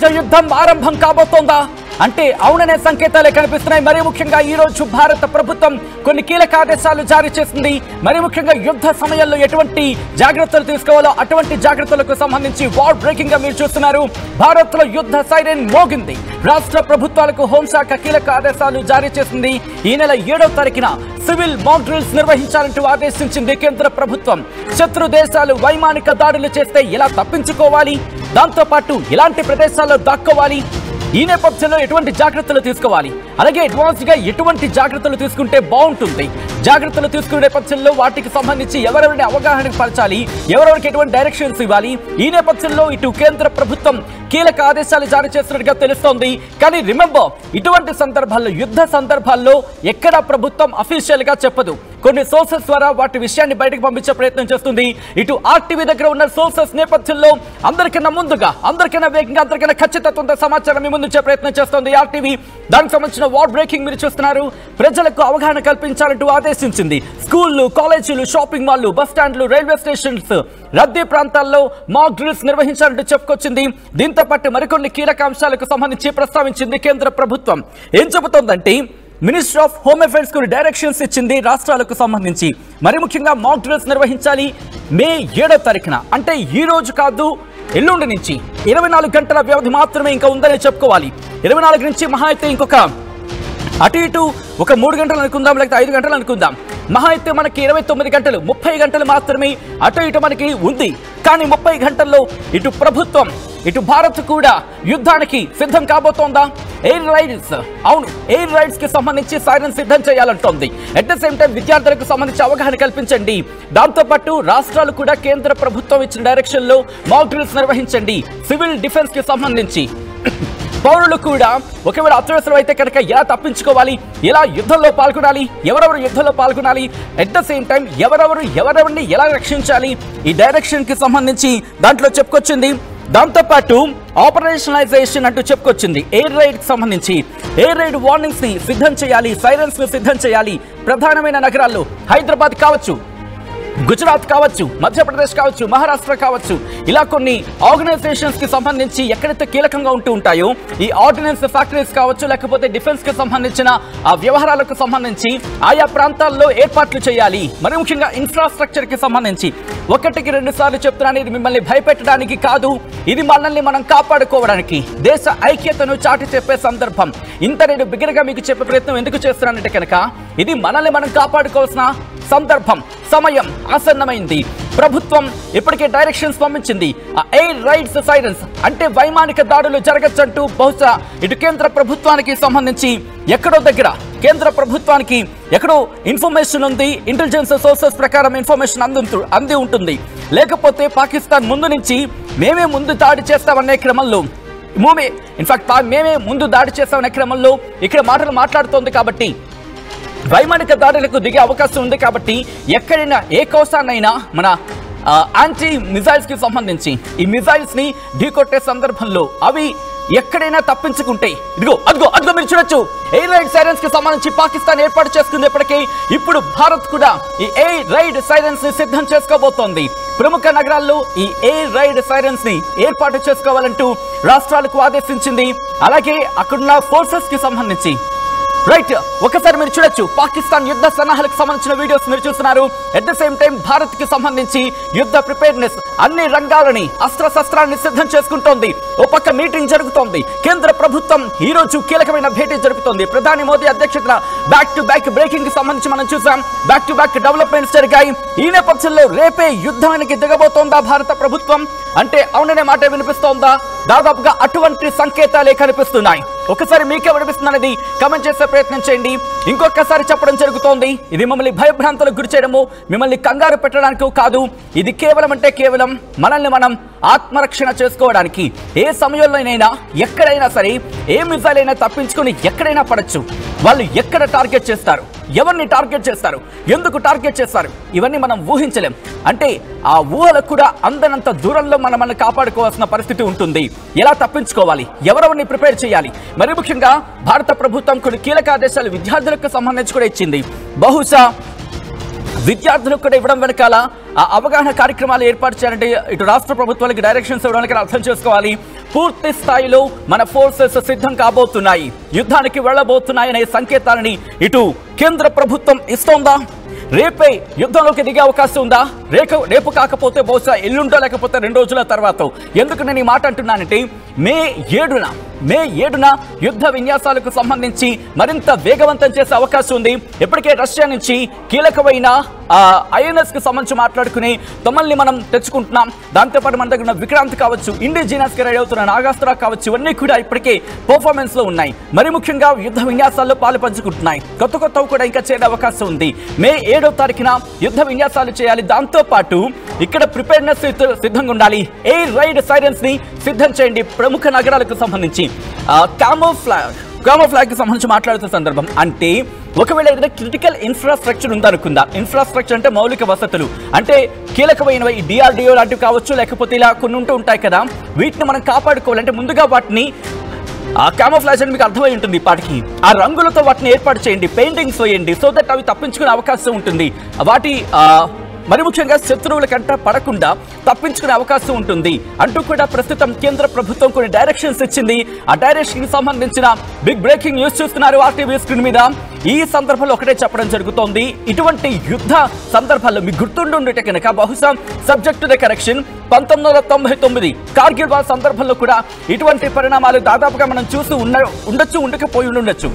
ప్రపంచ యుద్ధం ఆరంభం కాబోతోందా అంటే అవుననే సంకేతాలే కనిపిస్తున్నాయి. మరి ముఖ్యంగా ఈ రోజు భారత ప్రభుత్వం కొన్ని కీలక ఆదేశాలు జారీ చేసింది. మరి ముఖ్యంగా యుద్ధ సమయంలో ఎటువంటి జాగ్రత్తలు తీసుకోవాలో అటువంటి జాగ్రత్తలకు సంబంధించి వార్ బ్రేకింగ్ గా మీరు చూస్తున్నారు. భారత్ లో యుద్ధ సైరన్ మోగింది. రాష్ట్ర ప్రభుత్వాలకు హోంశాఖ కీలక ఆదేశాలు జారీ చేసింది. ఈ నెల 7వ తారీఖున సివిల్ మాక్ డ్రిల్స్ నిర్వహించాలంటూ ఆదేశించింది కేంద్ర ప్రభుత్వం. శత్రు దేశాలు వైమానిక దాడులు చేస్తే ఎలా తప్పించుకోవాలి, దాంతో పాటు ఇలాంటి ప్రదేశాల్లో దాక్కోవాలి, ఈ నేపథ్యంలో ఎటువంటి జాగ్రత్తలు తీసుకోవాలి, అలాగే అడ్వాన్స్ గా ఎటువంటి జాగ్రత్తలు తీసుకుంటే బాగుంటుంది, జాగ్రత్తలు తీసుకునే నేపథ్యంలో వాటికి సంబంధించి ఎవరెవరిని అవగాహన పరచాలి, ఎవరెవరికి ఎటువంటి డైరెక్షన్స్ ఇవ్వాలి, ఈ నేపథ్యంలో ఇటు కేంద్ర ప్రభుత్వం కీలక ఆదేశాలు జారీ చేస్తున్నట్టుగా తెలుస్తోంది. కానీ రిమెంబర్, ఇటువంటి సందర్భాల్లో యుద్ధ సందర్భాల్లో ఎక్కడ ప్రభుత్వం అఫీషియల్ గా చెప్పదు. కొన్ని సోర్సెస్ ద్వారా వాటి విషయాన్ని బయటకు పంపించే ప్రయత్నం చేస్తుంది. ఇటు ఆర్టీవీ దగ్గర ఉన్న సోర్సెస్ నేపథ్యంలో అందరికన్నా ముందుగా, అందరికన్నా వేగంగా, అందరికన్నా ఖచ్చితత్వంతో సమాచారం మీ ముందుంచే ప్రయత్నం చేస్తుంది ఆర్టీవీ. దానికి సంబంధించిన వార్ బ్రేకింగ్ మీరు చూస్తున్నారు. ప్రజలకు అవగాహన కల్పించాలంటూ ఆదేశించింది. స్కూళ్లు, కాలేజీలు, షాపింగ్ మాల్లు, బస్ స్టాండ్లు, రైల్వే స్టేషన్స్, రద్దీ ప్రాంతాల్లో మాక్ డ్రిల్స్ నిర్వహించాలంటూ చెప్పుకొచ్చింది. దీంతో పాటు మరికొన్ని కీలక అంశాలకు సంబంధించి ప్రస్తావించింది కేంద్ర ప్రభుత్వం. ఏం చెబుతోందంటే, మినిస్ట్రీ ఆఫ్ హోమ్ అఫైర్స్ కు డైరెక్షన్స్ ఇచ్చింది రాష్ట్రాలకు సంబంధించి. మరి ముఖ్యంగా మాక్ డ్రిల్స్ నిర్వహించాలి మే 7వ తారీఖున, అంటే ఈ రోజు కాదు ఎల్లుండి నుంచి. 24 గంటల వ్యవధి మాత్రమే ఇంకా ఉందని చెప్పుకోవాలి. 24 నుంచి మహా అయితే ఇంకొక అటు ఇటు ఒక 3 గంటలు అనుకుందాం, లేకపోతే 5 గంటలు అనుకుందాం. మహా అయితే మనకి 29 గంటలు, 30 గంటలు మాత్రమే అటు ఇటు మనకి ఉంది. కానీ 30 గంటల్లో ఇటు ప్రభుత్వం, ఇటు భారత్ కూడా యుద్ధానికి సిద్ధం కాబోతోందా? ఎయిర్ రైడ్స్, అవును, ఎయిర్ రైడ్స్ కి సంబంధించి సైరన్ సిద్ధం చేయాలంటోంది. అట్ ద సేమ్ టైం విద్యార్థులకు సంబంధించి అవగాహన కల్పించండి. దాంతో పాటు రాష్ట్రాలు కూడా కేంద్ర ప్రభుత్వం ఇచ్చిన డైరెక్షన్ లో మాక్ డ్రిల్స్ నిర్వహించండి. సివిల్ డిఫెన్స్ కి సంబంధించి పౌరులు కూడా ఒకవేళ అత్యవసరం అయితే కనుక ఎలా తప్పించుకోవాలి, ఎలా యుద్ధంలో పాల్గొనాలి, ఎవరెవరు యుద్ధంలో పాల్గొనాలి, అట్ ద సేమ్ టైం ఎవరెవరిని ఎలా రక్షించాలి, ఈ డైరెక్షన్ కి సంబంధించి దాంట్లో చెప్పుకొచ్చింది. దాంతో పాటు ఆపరేషనలైజేషన్ అంటూ చెప్పుకొచ్చింది. ఎయిర్ రైడ్ కి సంబంధించి ఎయిర్ రైడ్ వార్నింగ్స్ ని సిద్ధం చేయాలి, సైరన్స్ ని సిద్ధం చేయాలి. ప్రధానమైన నగరాల్లో హైదరాబాద్ కావచ్చు, గుజరాత్ కావచ్చు, మధ్యప్రదేశ్ కావచ్చు, మహారాష్ట్ర కావచ్చు, ఇలా కొన్ని ఆర్గనైజేషన్స్ కి సంబంధించి ఎక్కడైతే కీలకంగా ఉంటూ ఉంటాయో ఈ ఆర్డినెన్స్ ఫ్యాక్టరీస్ కావచ్చు, లేకపోతే డిఫెన్స్ కి సంబంధించిన ఆ వ్యవహారాలకు సంబంధించి ఆయా ప్రాంతాల్లో ఏర్పాట్లు చేయాలి. మరి ముఖ్యంగా ఇన్ఫ్రాస్ట్రక్చర్ కి సంబంధించి 1కి 2 సార్లు చెప్తున్నాను, ఇది మిమ్మల్ని భయపెట్టడానికి కాదు, ఇది మనల్ని మనం కాపాడుకోవడానికి, దేశ ఐక్యతను చాటి చెప్పే సందర్భం. ఇంత నేను బిగ్గరగా మీకు చెప్పే ప్రయత్నం ఎందుకు చేస్తున్నానంటే కనుక ఇది మనల్ని మనం కాపాడుకోవాల్సిన సందర్భం, సమయం ఆసన్నమైంది. ప్రభుత్వం ఇప్పటికే డైరెక్షన్స్ పంపించింది. ఆ ఎయిర్ రైడ్స్ సైరన్స్ అంటే వైమానిక దాడులు జరగచ్చంటూ బహుశా ఇటు కేంద్ర ప్రభుత్వానికి సంబంధించి ఎక్కడో దగ్గర కేంద్ర ప్రభుత్వానికి ఎక్కడో ఇన్ఫర్మేషన్ ఉంది, ఇంటెలిజెన్స్ సోర్సెస్ ప్రకారం ఇన్ఫర్మేషన్ అంది ఉంటుంది. లేకపోతే పాకిస్తాన్ ముందు నుంచి మేమే ముందు దాడి చేస్తామనే క్రమంలో, మేమే ముందు దాడి చేస్తామనే క్రమంలో ఇక్కడ మాటలు మాట్లాడుతోంది. కాబట్టి వైమానిక దాడులకు దిగే అవకాశం ఉంది. కాబట్టి ఎక్కడైనా ఏ కోసానైనా మన యాంటీ మిజైల్స్ కి సంబంధించి ఈ మిజైల్స్ ని ఢీకొట్టే సందర్భంలో అవి ఎక్కడైనా తప్పించుకుంటే అదిగో మీరు చూడొచ్చు, ఎయిర్ రైడ్ సైరన్స్ కి సంబంధించి పాకిస్తాన్ ఏర్పాటు చేసుకుంది. ఇప్పటికీ ఇప్పుడు భారత్ కూడా ఈ ఎయిర్ రైడ్ సైరన్స్ ని సిద్ధం చేసుకోబోతోంది. ప్రముఖ నగరాల్లో ఈ ఎయిర్ రైడ్ సైరన్స్ ని ఏర్పాటు చేసుకోవాలంటూ రాష్ట్రాలకు ఆదేశించింది. అలాగే అక్కడున్న ఫోర్సెస్ కి సంబంధించి రైట్ ఒకసారి మీరు చూడొచ్చు, పాకిస్తాన్ యుద్ధ సన్నాహాలకు సంబంధించిన వీడియోస్ మీరు చూస్తున్నారు. At the same time Bharat కి సంబంధించి యుద్ధ ప్రిపేర్నెస్ అన్ని రంగాలని అస్త్రశస్త్రాన్ని సిద్ధం చేసుకుంటోంది. ఓ పక్క మీటింగ్ జరుగుతోంది. కేంద్ర ప్రభుత్వం ఈ రోజు కీలకమైన భేటీ జరుపుతోంది. ప్రధాని మోదీ అధ్యక్షతన బ్యాక్ టు బ్యాక్ బ్రేకింగ్ కి సంబంధించి మనం చూసాం. బ్యాక్ టు బ్యాక్ డెవలప్మెంట్స్ జరిగాయి. ఈ నేపథ్యంలో రేపే యుద్ధానికి దిగబోతోందా భారత ప్రభుత్వం అంటే అవుననే మాట వినిపిస్తోందా? దాదాపుగా అటువంటి సంకేతాలే కనిపిస్తున్నాయి. ఒకసారి మీకే వినిపిస్తుందనేది కమెంట్ చేసే ప్రయత్నం చేయండి. ఇంకొకసారి చెప్పడం జరుగుతోంది, ఇది మిమ్మల్ని భయభ్రాంతులకు గురి చేయడము, మిమ్మల్ని కంగారు పెట్టడానికి కాదు. ఇది కేవలం మనల్ని మనం ఆత్మరక్షణ చేసుకోవడానికి. ఏ సమయంలోనైనా ఎక్కడైనా సరే ఏ మిసైల్ అయినా తప్పించుకొని ఎక్కడైనా పడచ్చు. వాళ్ళు ఎక్కడ టార్గెట్ చేస్తారు, ఎవరిని టార్గెట్ చేస్తారు, ఎందుకు టార్గెట్ చేస్తారు, ఇవన్నీ మనం ఊహించలేం. అంటే ఆ ఊహలకు కూడా అందనంత దూరంలో మనల్ని కాపాడుకోవాల్సిన పరిస్థితి ఉంటుంది. ఎలా తప్పించుకోవాలి, ఎవరెవరిని ప్రిపేర్ చేయాలి. మరి ముఖ్యంగా భారత ప్రభుత్వం కొన్ని కీలక ఆదేశాలు విద్యార్థులకు సంబంధించి కూడా ఇచ్చింది. బహుశా విద్యార్థులకు కూడా ఇవ్వడం వెనకాల ఆ అవగాహన కార్యక్రమాలు ఏర్పాటు చేయాలంటే ఇటు రాష్ట్ర ప్రభుత్వాలకు డైరెక్షన్స్ ఇవ్వడానికి అర్థం చేసుకోవాలి. పూర్తి స్థాయిలో మన ఫోర్సెస్ సిద్ధం కాబోతున్నాయి, యుద్ధానికి వెళ్ళబోతున్నాయనే సంకేతాలని ఇటు కేంద్ర ప్రభుత్వం ఇస్తోందా? రేపే యుద్ధంలోకి దిగే అవకాశం ఉందా? రేపు కాకపోతే బహుశా ఎల్లుండో లేకపోతే 2 రోజుల తర్వాత. ఎందుకు నేను ఈ మాట అంటున్నానంటే మే 7న యుద్ధ విన్యాసాలకు సంబంధించి మరింత వేగవంతం చేసే అవకాశం ఉంది. ఇప్పటికే రష్యా నుంచి కీలకమైన ఐఎన్ఎస్ కి సంబంధించి మాట్లాడుకుని తమల్ని మనం తెచ్చుకుంటున్నాం. దాంతోపాటు మన దగ్గర ఉన్న విక్రాంత్ కావచ్చు, ఇండిజినస్ కి రెడీ అవుతున్న నాగాస్త్ర కావచ్చు, ఇవన్నీ కూడా ఇప్పటికే పర్ఫార్మెన్స్ లో ఉన్నాయి. మరి ముఖ్యంగా యుద్ధ విన్యాసాల్లో పాలు పంచుకుంటున్నాయి. కొత్తవి కూడా ఇంకా చేరే అవకాశం ఉంది. మే 7వ తారీఖున యుద్ధ విన్యాసాలు చేయాలి. దాంతో పాటు ఇక్కడ ప్రిపేర్నెస్ సిద్ధంగా ఉండాలి. ఎయిర్ రైడ్ సైరన్స్ ని సిద్ధం చేయండి. ప్రముఖ నగరాలకు సంబంధించి కామోఫ్లాగ్ కి సంబంధించి మాట్లాడుతున్న సందర్భం అంటే ఒకవేళ ఏదైనా క్రిటికల్ ఇన్ఫ్రాస్ట్రక్చర్ ఉందనుకుందా. ఇన్ఫ్రాస్ట్రక్చర్ అంటే మౌలిక వసతులు, అంటే కీలకమైనవి DRDO లాంటివి కావచ్చు, లేకపోతే ఇలా కొన్ని ఉంటాయి కదా, వీటిని మనం కాపాడుకోవాలంటే ముందుగా వాటిని కామోఫ్లాజ్ అని మీకు అర్థమై ఉంటుంది. ఇప్పటికి ఆ రంగులతో వాటిని ఏర్పాటు చేయండి, పెయింటింగ్స్ వేయండి, సో దట్ అవి తప్పించుకునే అవకాశం ఉంటుంది. వాటి మరి ముఖ్యంగా శత్రువుల కంట పడకుండా తప్పించుకునే అవకాశం ఉంటుంది అంటూ కూడా ప్రస్తుతం కేంద్ర ప్రభుత్వం కొన్ని డైరెక్షన్స్ ఇచ్చింది. ఆ డైరెక్షన్ కి సంబంధించిన బిగ్ బ్రేకింగ్ న్యూస్ చూస్తున్నారు RTV స్క్రీన్ మీద. ఈ సందర్భంలో ఒకటే చెప్పడం జరుగుతోంది, ఇటువంటి యుద్ధ సందర్భాల్లో మీకు గుర్తుండే కనుక బహుశా subject to the correction 1999 Kargil war సందర్భంలో కూడా ఇటువంటి పరిణామాలు దాదాపుగా మనం చూసి ఉండకపోయి ఉండొచ్చు.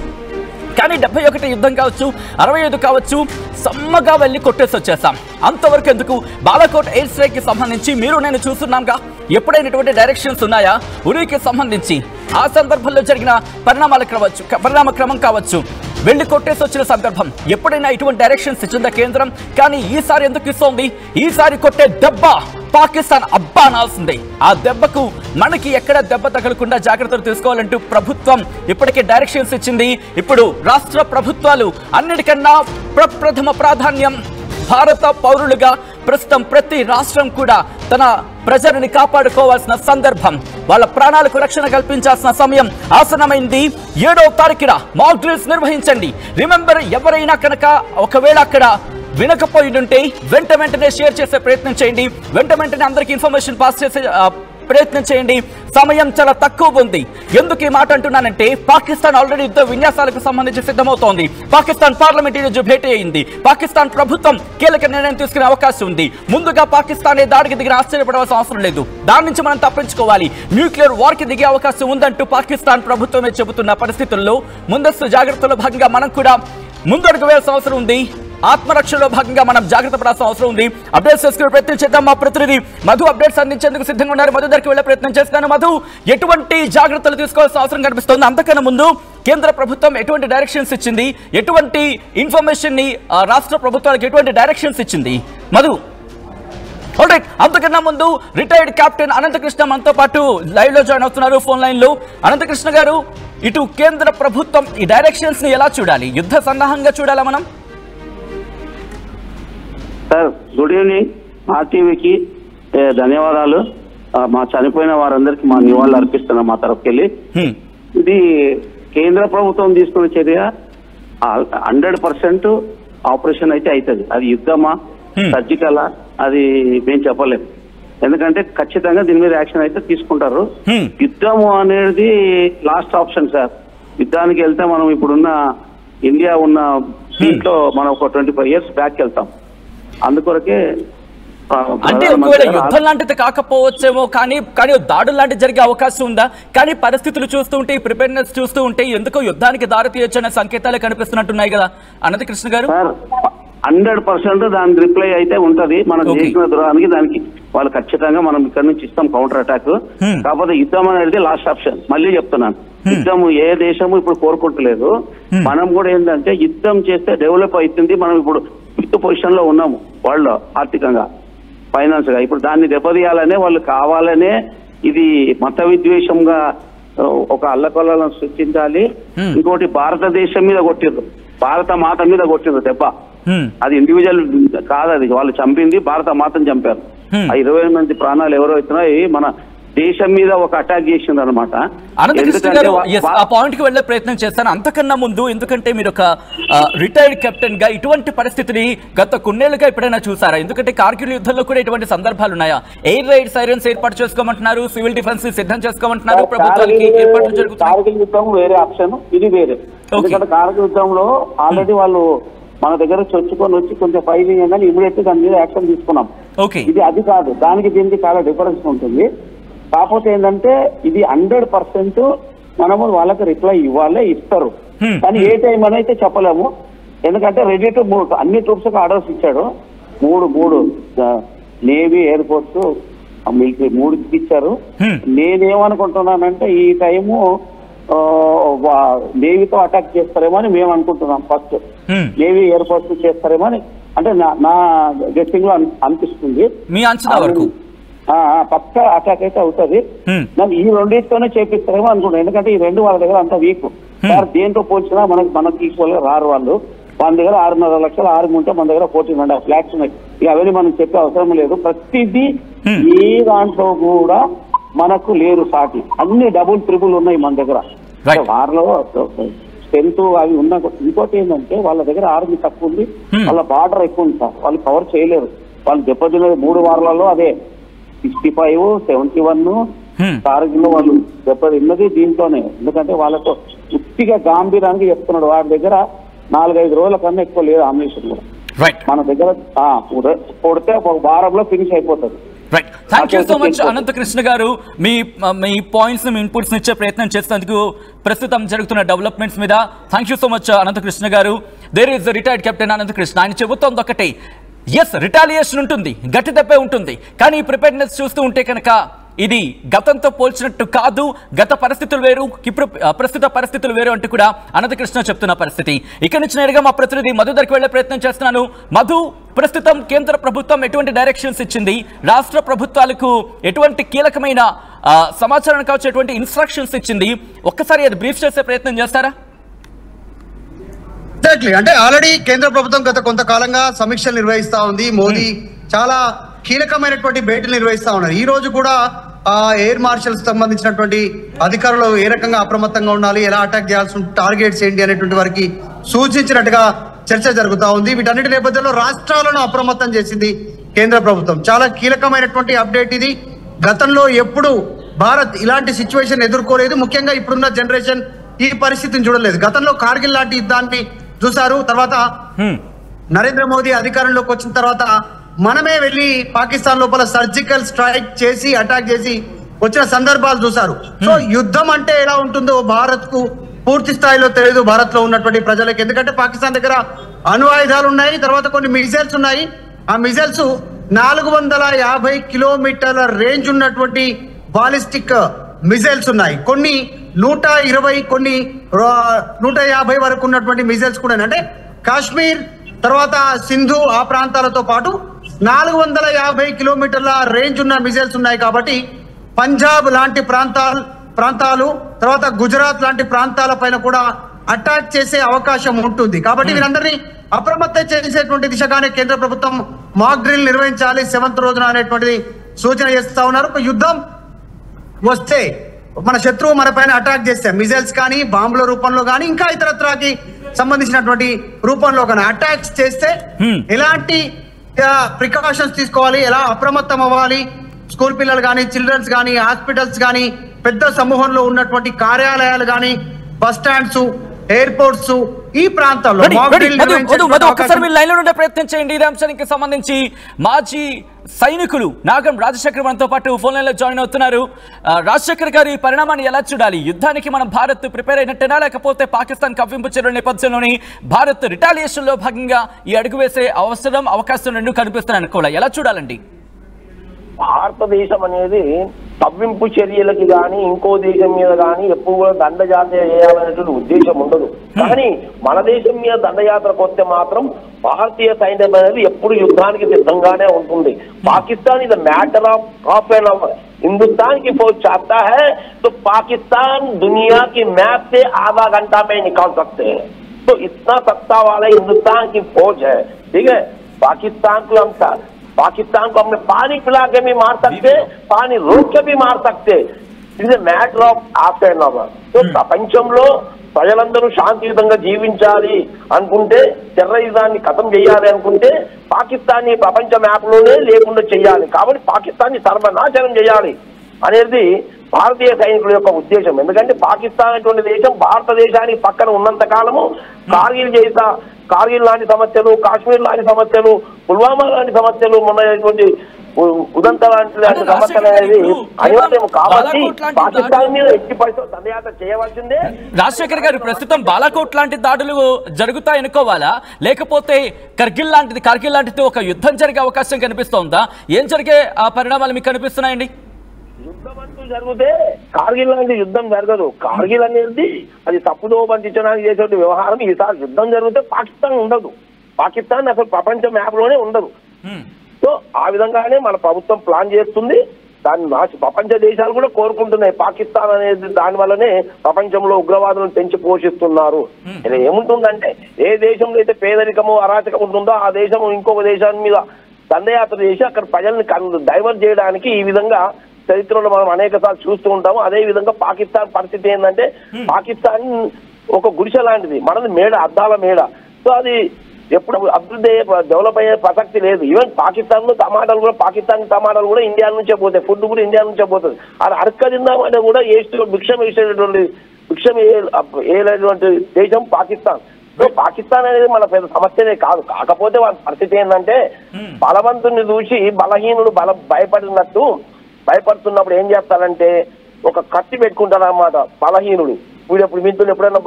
కానీ 71 యుద్ధం కావచ్చు, 65 కావచ్చు, సమ్మగా వెళ్ళి కొట్టేసి వచ్చేసాం. అంతవరకు ఎందుకు? బాలాకోట్ ఎయిర్ స్ట్రైక్ కి సంబంధించి మీరు నేను చూస్తున్నాంగా, ఎప్పుడైనటువంటి డైరెక్షన్స్ ఉన్నాయా ఉరికి సంబంధించి? ఆ సందర్భంలో జరిగిన పరిణామ క్రమం కావచ్చు, వెళ్ళి కొట్టేసి వచ్చిన సందర్భం ఎప్పుడైనా ఇటువంటి డైరెక్షన్స్ ఇచ్చిందా కేంద్రం? కానీ ఈసారి ఎందుకు ఇస్తోంది? ఈసారి కొట్టే దెబ్బ పాకిస్తాన్ అబ్బా అనాల్సిందే. ఆ దెబ్బకు మనకి ఎక్కడ దెబ్బ తగలకుండా జాగ్రత్తలు తీసుకోవాలంటూ ప్రభుత్వం ఇప్పటికే డైరెక్షన్స్ ఇచ్చింది. ఇప్పుడు రాష్ట్ర ప్రభుత్వాలు అన్నిటికన్నా ప్రప్రథమ ప్రాధాన్యం భారత పౌరులుగా ప్రస్తుతం ప్రతి రాష్ట్రం కూడా తన ప్రజలని కాపాడుకోవాల్సిన సందర్భం, వాళ్ళ ప్రాణాలకు రక్షణ కల్పించాల్సిన సమయం ఆసనమైంది. 7వ తారీఖున మాక్ డ్రిల్స్ నిర్వహించండి. రిమెంబర్, ఎవరైనా కనుక ఒకవేళ అక్కడ వినకపోయింటే వెంటనే షేర్ చేసే ప్రయత్నం చేయండి, వెంటనే అందరికీ ఇన్ఫర్మేషన్ పాస్ చేసే ప్రయత్నం చేయండి. సమయం చాలా తక్కువ ఉంది. ఎందుకు ఈ మాట అంటున్నానంటే పాకిస్తాన్ ఆల్రెడీ యుద్ధ విన్యాసాలకు సంబంధించి సిద్ధమవుతోంది. పాకిస్తాన్ పార్లమెంట్ ఈరోజు భేటీ అయింది. పాకిస్తాన్ ప్రభుత్వం కీలక నిర్ణయం తీసుకునే అవకాశం ఉంది. ముందుగా పాకిస్తాన్ దాడికి దిగిన ఆశ్చర్యపడవలసిన అవసరం లేదు. దాని నుంచి మనం తప్పించుకోవాలి. న్యూక్లియర్ వార్ కి దిగే అవకాశం ఉందంటూ పాకిస్తాన్ ప్రభుత్వమే చెబుతున్న పరిస్థితుల్లో ముందస్తు జాగ్రత్తలో భాగంగా మనం కూడా ముందడుగు వేయాల్సిన అవసరం ఉంది. ఆత్మరక్షణలో భాగంగా మనం జాగ్రత్త పడాల్సిన అవసరం ఉంది. అప్డేట్స్ చేసుకునే ప్రయత్నం చేద్దాం. మా ప్రతినిధి మధు అప్డేట్స్ అందించేందుకు సిద్ధంగా ఉన్నారు. మధు దగ్గరికి వెళ్లే ప్రయత్నం చేస్తాను. మధు, ఎటువంటి జాగ్రత్తలు తీసుకోవాల్సిన అవసరం కనిపిస్తోంది? అంతకన్నా ముందు కేంద్ర ప్రభుత్వం ఎటువంటి డైరెక్షన్స్ ఇచ్చింది, ఎటువంటి ఇన్ఫర్మేషన్ ని రాష్ట్ర ప్రభుత్వాలకు ఎటువంటి డైరెక్షన్స్ ఇచ్చింది మధు? ఆల్రైట్, అంతకన్నా ముందు రిటైర్డ్ కెప్టెన్ అనంతకృష్ణ మనతో పాటు లైవ్ లో జాయిన్ అవుతున్నారు ఫోన్ లైన్ లో. అనంతకృష్ణ గారు, ఇటు కేంద్ర ప్రభుత్వం ఈ డైరెక్షన్స్ ని ఎలా చూడాలి? యుద్ధ సన్నాహంగా చూడాలా మనం? Sir, good evening. RTVకి ధన్యవాదాలు. మా చనిపోయిన వారందరికీ మా నివాళులు అర్పిస్తున్నాం మా తరఫుకెళ్ళి. ఇది కేంద్ర ప్రభుత్వం తీసుకున్న చర్య 100% ఆపరేషన్ అయితే అవుతుంది. అది యుద్ధమా సర్జికలా అది మేము చెప్పలేము. ఎందుకంటే ఖచ్చితంగా దీని మీద యాక్షన్ అయితే తీసుకుంటారు. యుద్ధము అనేది లాస్ట్ ఆప్షన్ సార్. యుద్ధానికి వెళ్తే మనం ఇప్పుడున్న ఇండియా ఉన్న దీంట్లో మనం ఒక 25 years బ్యాక్ వెళ్తాం. అందుకొరకే అంటే ఒకవేళ యుద్ధం లాంటిది కాకపోవచ్చేమో, కానీ దాడులు లాంటివి జరిగే అవకాశం ఉందా? కానీ పరిస్థితులు చూస్తూ ఉంటే, ప్రిపేర్నెస్ చూస్తూ ఉంటే ఎందుకో యుద్ధానికి దారి తీయొచ్చనే సంకేతాలు కనిపిస్తున్నట్టున్నాయి కదా అనంతకృష్ణ గారు. 100% దాని రిప్లై అయితే ఉంటది. మనం చేసిన దూరానికి దానికి వాళ్ళు ఖచ్చితంగా మనం ఇక్కడ నుంచి ఇస్తాం కౌంటర్ అటాక్. కాకపోతే యుద్ధం అనేది లాస్ట్ ఆప్షన్. మళ్ళీ చెప్తున్నాను, యుద్ధం ఏ దేశము ఇప్పుడు కోరుకుంటలేదు. మనం కూడా ఏంటంటే యుద్ధం చేస్తే డెవలప్ అవుతుంది. మనం ఇప్పుడు ఫిఫ్త్ పొజిషన్ లో ఉన్నాము వరల్డ్ ఆర్థికంగా, ఫైనాన్స్ గా. ఇప్పుడు దాన్ని దెబ్బతీయాలనే వాళ్ళు కావాలనే ఇది మత విద్వేషంగా ఒక అల్లకొల్లను సృష్టించాలి. ఇంకోటి భారతదేశం మీద కొట్టిర్రు, భారత మాత మీద కొట్టిర్రు దెబ్బ. అది ఇండివిజువల్ కాదు, అది వాళ్ళు చంపింది భారత మాతను చంపారు. ఆ 20 మంది ప్రాణాలు ఎవరో అవుతున్నాయి మన దేశం మీద ఒక అటాక్ చేసింది అనమాట. అనంతకృష్ణ గారు ఆ పాయింట్ కి వెళ్లే ప్రయత్నం చేస్తాను. అంతకన్నా ముందు, ఎందుకంటే మీరు ఒక రిటైర్డ్ కెప్టెన్ గా ఇటువంటి పరిస్థితిని గత కొన్నేళ్లుగా ఎప్పుడైనా చూసారా? ఎందుకంటే కార్గిల్ యుద్ధంలో కూడా ఇటువంటి సందర్భాలు ఉన్నాయా? ఎయిర్ రైడ్ సైరన్స్ ఏర్పాటు చేసుకోమంటున్నారు, సివిల్ డిఫెన్స్ సిద్ధం చేసుకోమంటున్నారు, ప్రభుత్వానికి ఏర్పాట్లు జరుగుతాయి. కార్గిల్ యుద్ధం వేరే ఆప్షన్, ఇది వేరే. ఎందుకంటే కార్గిల్ యుద్ధంలో ఆల్రెడీ వాళ్ళు మన దగ్గర చొచ్చుకొని వచ్చి కొంచెం ఫైలింగ్ అయిందని ఇమీడియట్ దాని మీద యాక్షన్ తీసుకున్నాం. ఇది అది కాదు, దానికి దీనికి చాలా డిఫరెన్స్ ఉంటుంది. కాకపోతే ఏంటంటే ఇది 100% మనము వాళ్ళకి రిప్లై ఇవ్వాలి, ఇస్తారు. కానీ ఏ టైం అని అయితే చెప్పలేము. ఎందుకంటే రెడీ టు మూవ్ అన్ని ట్రూప్స్ కి ఆర్డర్స్ ఇచ్చాడు. మూడు నేవీ, ఎయిర్ ఫోర్స్, మిలిటరీ 3 ఇచ్చారు. నేనేమనుకుంటున్నానంటే ఈ టైము నేవీతో అటాక్ చేస్తారేమో అని మేము అనుకుంటున్నాం. ఫస్ట్ నేవీ, ఎయిర్ ఫోర్స్ చేస్తారేమో అని అంటే నా గెస్టింగ్ లో అనిపిస్తుంది. మీ అంచనా వరకు పక్కా అటాక్ అయితే అవుతుంది. ఈ రెండింటితోనే చేపిస్తారేమో అనుకుంటున్నాను. ఎందుకంటే ఈ రెండు వాళ్ళ దగ్గర అంత వీక్. సార్ దేంతో పోల్చినా మనకి ఈక్వల్ గా రారు వాళ్ళు. వాళ్ళ దగ్గర 6.5 లక్షల ఆర్మీ ఉంటే మన దగ్గర 14.5 lakhs ఉన్నాయి. ఇక అవన్నీ మనం చెప్పే అవసరం లేదు. ప్రతిదీ ఏ దాంట్లో కూడా మనకు లేరు సాటి. అన్ని డబుల్ ట్రిపుల్ ఉన్నాయి మన దగ్గర. వారిలో స్ట్రెంత్ అవి ఉన్నా. ఇంకోటి ఏంటంటే వాళ్ళ దగ్గర ఆర్మీ తక్కువ ఉంది, వాళ్ళ బార్డర్ ఎక్కువ ఉంది సార్. వాళ్ళు కవర్ చేయలేరు. వాళ్ళు దెబ్బతిన్నది 3 వారాలలో అదే 65, 71 కార్గిల్లో వాళ్ళు దెబ్బతిన్నది దీంట్లోనే. ఎందుకంటే వాళ్ళతో ఉత్తిగా గాంభీరానికి చెప్తున్నాడు. వాడి దగ్గర 4-5 రోజుల కన్నా ఎక్కువ లేదు ఆమ్యునిషన్ కూడా. మన దగ్గర కొడితే ఒక వారంలో ఫినిష్ అయిపోతుంది. Right, thank you so much Ananthakrishna గారు. మీ పాయింట్స్, మీ ఇన్పుట్స్ ఇచ్చే ప్రయత్నం చేసేందుకు ప్రస్తుతం జరుగుతున్న డెవలప్మెంట్స్ మీద thank you so much Ananthakrishna గారు. There is retired captain Ananthakrishna. ఆయన చెబుతోంది ఒకటే, ఎస్ రిటాలియేషన్ ఉంటుంది, గట్టి దెబ్బే ఉంటుంది. కానీ ప్రిపేర్నెస్ చూస్తూ ఉంటే కనుక ఇది గతంతో పోల్చినట్టు కాదు. గత పరిస్థితులు వేరు, ఇప్పుడు ప్రస్తుత పరిస్థితులు వేరు అంటూ కూడా అనంతకృష్ణ చెప్తున్న పరిస్థితి. ఇక్కడి నుంచి నేరుగా మా ప్రతినిధి మధు దగ్గరికి వెళ్లే ప్రయత్నం చేస్తున్నాను. మధు, ప్రస్తుతం కేంద్ర ప్రభుత్వం ఎటువంటి డైరెక్షన్స్ ఇచ్చింది? రాష్ట్ర ప్రభుత్వాలకు ఎటువంటి కీలకమైన సమాచారం కావచ్చు, ఎటువంటి ఇన్స్ట్రక్షన్స్ ఇచ్చింది? ఒక్కసారి అది బ్రీఫ్ చేసే ప్రయత్నం చేస్తారా? ఎగ్జాక్ట్లీ, అంటే ఆల్రెడీ కేంద్ర ప్రభుత్వం గత కొంతకాలంగా సమీక్షలు నిర్వహిస్తా ఉంది. మోదీ చాలా కీలకమైనటువంటి భేటీలు నిర్వహిస్తా ఉన్నారు. ఈ రోజు కూడా ఎయిర్ మార్షల్స్ సంబంధించినటువంటి అధికారులు ఏ రకంగా అప్రమత్తంగా ఉండాలి, ఎలా అటాక్ చేయాల్సి టార్గెట్స్ ఏంటి అనేటువంటి వారికి సూచించినట్టుగా చర్చ జరుగుతూ ఉంది. వీటన్నిటి నేపథ్యంలో రాష్ట్రాలను అప్రమత్తం చేసింది కేంద్ర ప్రభుత్వం. చాలా కీలకమైనటువంటి అప్డేట్ ఇది. గతంలో ఎప్పుడు భారత్ ఇలాంటి సిచ్యువేషన్ ఎదుర్కోలేదు. ముఖ్యంగా ఇప్పుడున్న జనరేషన్ ఈ పరిస్థితిని చూడలేదు. గతంలో కార్గిల్ లాంటి యుద్ధాన్ని చూశారు. తర్వాత నరేంద్ర మోదీ అధికారంలోకి వచ్చిన తర్వాత మనమే వెళ్ళి పాకిస్తాన్ లోపల సర్జికల్ స్ట్రైక్ చేసి అటాక్ చేసి వచ్చిన సందర్భాలు చూశారు. సో యుద్ధం అంటే ఎలా ఉంటుందో భారత్ కు పూర్తి స్థాయిలో తెలియదు భారత్ లో ఉన్నటువంటి ప్రజలకు. ఎందుకంటే పాకిస్తాన్ దగ్గర అణు ఆయుధాలు ఉన్నాయి, తర్వాత కొన్ని మిసైల్స్ ఉన్నాయి. ఆ మిసైల్స్ 450 కిలోమీటర్ల రేంజ్ ఉన్నటువంటి బాలిస్టిక్ మిసైల్స్ ఉన్నాయి. కొన్ని 120, కొన్ని 150 వరకు ఉన్నటువంటి మిసైల్స్ కూడా. అంటే కాశ్మీర్ తర్వాత సింధు ఆ ప్రాంతాలతో పాటు 450 కిలోమీటర్ల రేంజ్ ఉన్న మిసైల్స్ ఉన్నాయి. కాబట్టి పంజాబ్ లాంటి ప్రాంతాలు తర్వాత గుజరాత్ లాంటి ప్రాంతాల పైన కూడా అటాక్ చేసే అవకాశం ఉంటుంది. కాబట్టి వీరందరినీ అప్రమత్తం చేసేటువంటి దిశగానే కేంద్ర ప్రభుత్వం మాక్ డ్రిల్ నిర్వహించాలి 7th రోజున అనేటువంటిది సూచన చేస్తా ఉన్నారు. యుద్ధం వస్తే మన శత్రువు మన పైన అటాక్ చేస్తే మిసైల్స్ కానీ బాంబుల రూపంలో కానీ ఇంకా ఇతరత్రాకి సంబంధించినటువంటి రూపంలో కానీ అటాక్స్ చేస్తే ఎలాంటి ప్రికాషన్స్ తీసుకోవాలి, ఎలా అప్రమత్తం అవ్వాలి, స్కూల్ పిల్లలు కానీ, చిల్డ్రన్స్ కానీ, హాస్పిటల్స్ కానీ, పెద్ద సమూహంలో ఉన్నటువంటి కార్యాలయాలు కానీ, బస్ స్టాండ్స్, ఎయిర్పోర్ట్స్, ఈ ప్రాంతాల్లో ఒకసారి మీరు లైన్ లో ఉండే ప్రయత్నం చేయండి. ఈ అంశానికి సంబంధించి మాజీ సైనికులు నాగం రాజశేఖర్ మనతో పాటు ఫోన్ లైన్ లో జాయిన్ అవుతున్నారు. రాజశేఖర్ గారు, ఈ పరిణామాన్ని ఎలా చూడాలి? యుద్ధానికి మనం భారత్ ప్రిపేర్ అయినట్టేనా, లేకపోతే పాకిస్తాన్ కవ్వింపు చర్యల నేపథ్యంలోని భారత్ రిటాలియేషన్ లో భాగంగా ఈ అడుగు వేసే అవకాశం రెండు కనిపిస్తున్నాయి అనుకోవాలి, ఎలా చూడాలండి? భారతదేశం అనేది కవ్వింపు చర్యలకి కానీ ఇంకో దేశం మీద కానీ ఎప్పుడు కూడా దండయాత్ర చేయాలనేటువంటి ఉద్దేశం ఉండదు. కానీ మన దేశం మీద దండయాత్రకు వస్తే మాత్రం భారతీయ సైన్యం అనేది ఎప్పుడు యుద్ధానికి సిద్ధంగానే ఉంటుంది. Pakistan is matter of half an hour. Hindustan की फौज चाहता है तो पाकिस्तान दुनिया की मैप से आधा घंटा में निकाल सकते हैं. तो इतना सत्ता वाला हिंदुस्तान की फौज है. ठीक है, पाकिस्तान को हम पाकिस्तान को हमने पानी पिला के भी मार सकते, पानी रोक के भी मार सकते. It is a matter of after and over. So ప్రపంచంలో ప్రజలందరూ శాంతియుతంగా జీవించాలి అనుకుంటే, టెర్రరిజాన్ని ఖతం చేయాలి అనుకుంటే పాకిస్తాన్ ప్రపంచ మ్యాప్ లోనే లేకుండా చేయాలి. కాబట్టి పాకిస్తాన్ని సర్వనాశనం చేయాలి అనేది భారతీయ సైనికుల యొక్క ఉద్దేశం. ఎందుకంటే పాకిస్తాన్ అటువంటి దేశం భారతదేశానికి పక్కన ఉన్నంత కాలము కార్గిల్ లాంటి సమస్యలు, కాశ్మీర్ లాంటి సమస్యలు, పుల్వామా లాంటి సమస్యలు, మొన్న ఉదంత లాంటి సమస్యలు అనేది అనివార్యం. కాబట్టి పాకిస్తాన్ మీద ఎట్టి పరిస్థితుల్లో దండయాత్ర చేయవలసిందే. రాజశేఖర్ గారు, ప్రస్తుతం బాలాకోట్ లాంటి దాడులు జరుగుతాయి అనుకోవాలా, లేకపోతే కార్గిల్ లాంటిది ఒక యుద్ధం జరిగే అవకాశం కనిపిస్తోందా? ఏం జరిగే పరిణామాలు మీకు కనిపిస్తున్నాయండి? యుద్ధం అంటూ జరిగితే కార్గిల్ లాంటి యుద్ధం జరగదు. కార్గిల్ అనేది అది తప్పుదో బంధించడానికి చేసే వ్యవహారం. ఈసారి యుద్ధం జరిగితే పాకిస్తాన్ ఉండదు. పాకిస్తాన్ అసలు ప్రపంచ మ్యాప్ లోనే ఉండదు. సో ఆ విధంగానే మన ప్రభుత్వం ప్లాన్ చేస్తుంది. దాన్ని ప్రపంచ దేశాలు కూడా కోరుకుంటున్నాయి. పాకిస్తాన్ అనేది దాని వల్లనే ప్రపంచంలో ఉగ్రవాదులను పెంచి పోషిస్తున్నారు. ఇలా ఏముంటుందంటే, ఏ దేశంలో అయితే పేదరికము అరాచకం ఉంటుందో ఆ దేశం ఇంకొక దేశాన్ని మీద దండయాత్ర చేసి అక్కడ ప్రజల్ని డైవర్ట్ చేయడానికి ఈ విధంగా చరిత్రలో మనం అనేక సార్లు చూస్తూ ఉంటాము. అదే విధంగా పాకిస్తాన్ పరిస్థితి ఏంటంటే, పాకిస్తాన్ ఒక గుడిసె లాంటిది, మనది మేడ, అద్దాల మేడ. సో అది ఎప్పుడు అభివృద్ధి డెవలప్ అయ్యే ప్రసక్తి లేదు. ఈవెన్ పాకిస్తాన్ టమాటాలు కూడా ఇండియా నుంచే పోతాయి. ఫుడ్ కూడా ఇండియా నుంచే పోతుంది. అది అరక్క తిందామంటే కూడా భిక్షం వేసేటువంటి దేశం పాకిస్తాన్. సో పాకిస్తాన్ అనేది మన పెద్ద సమస్యనే కాదు. కాకపోతే వాళ్ళ పరిస్థితి ఏంటంటే, బలవంతుని చూసి బలహీనుడు భయపడుతున్నప్పుడు ఏం చేస్తారంటే ఒక కత్తి పెట్టుకుంటారు అన్నమాట. బలహీనుడు వీడెప్పుడు మిత్రులు ఎప్పుడైనా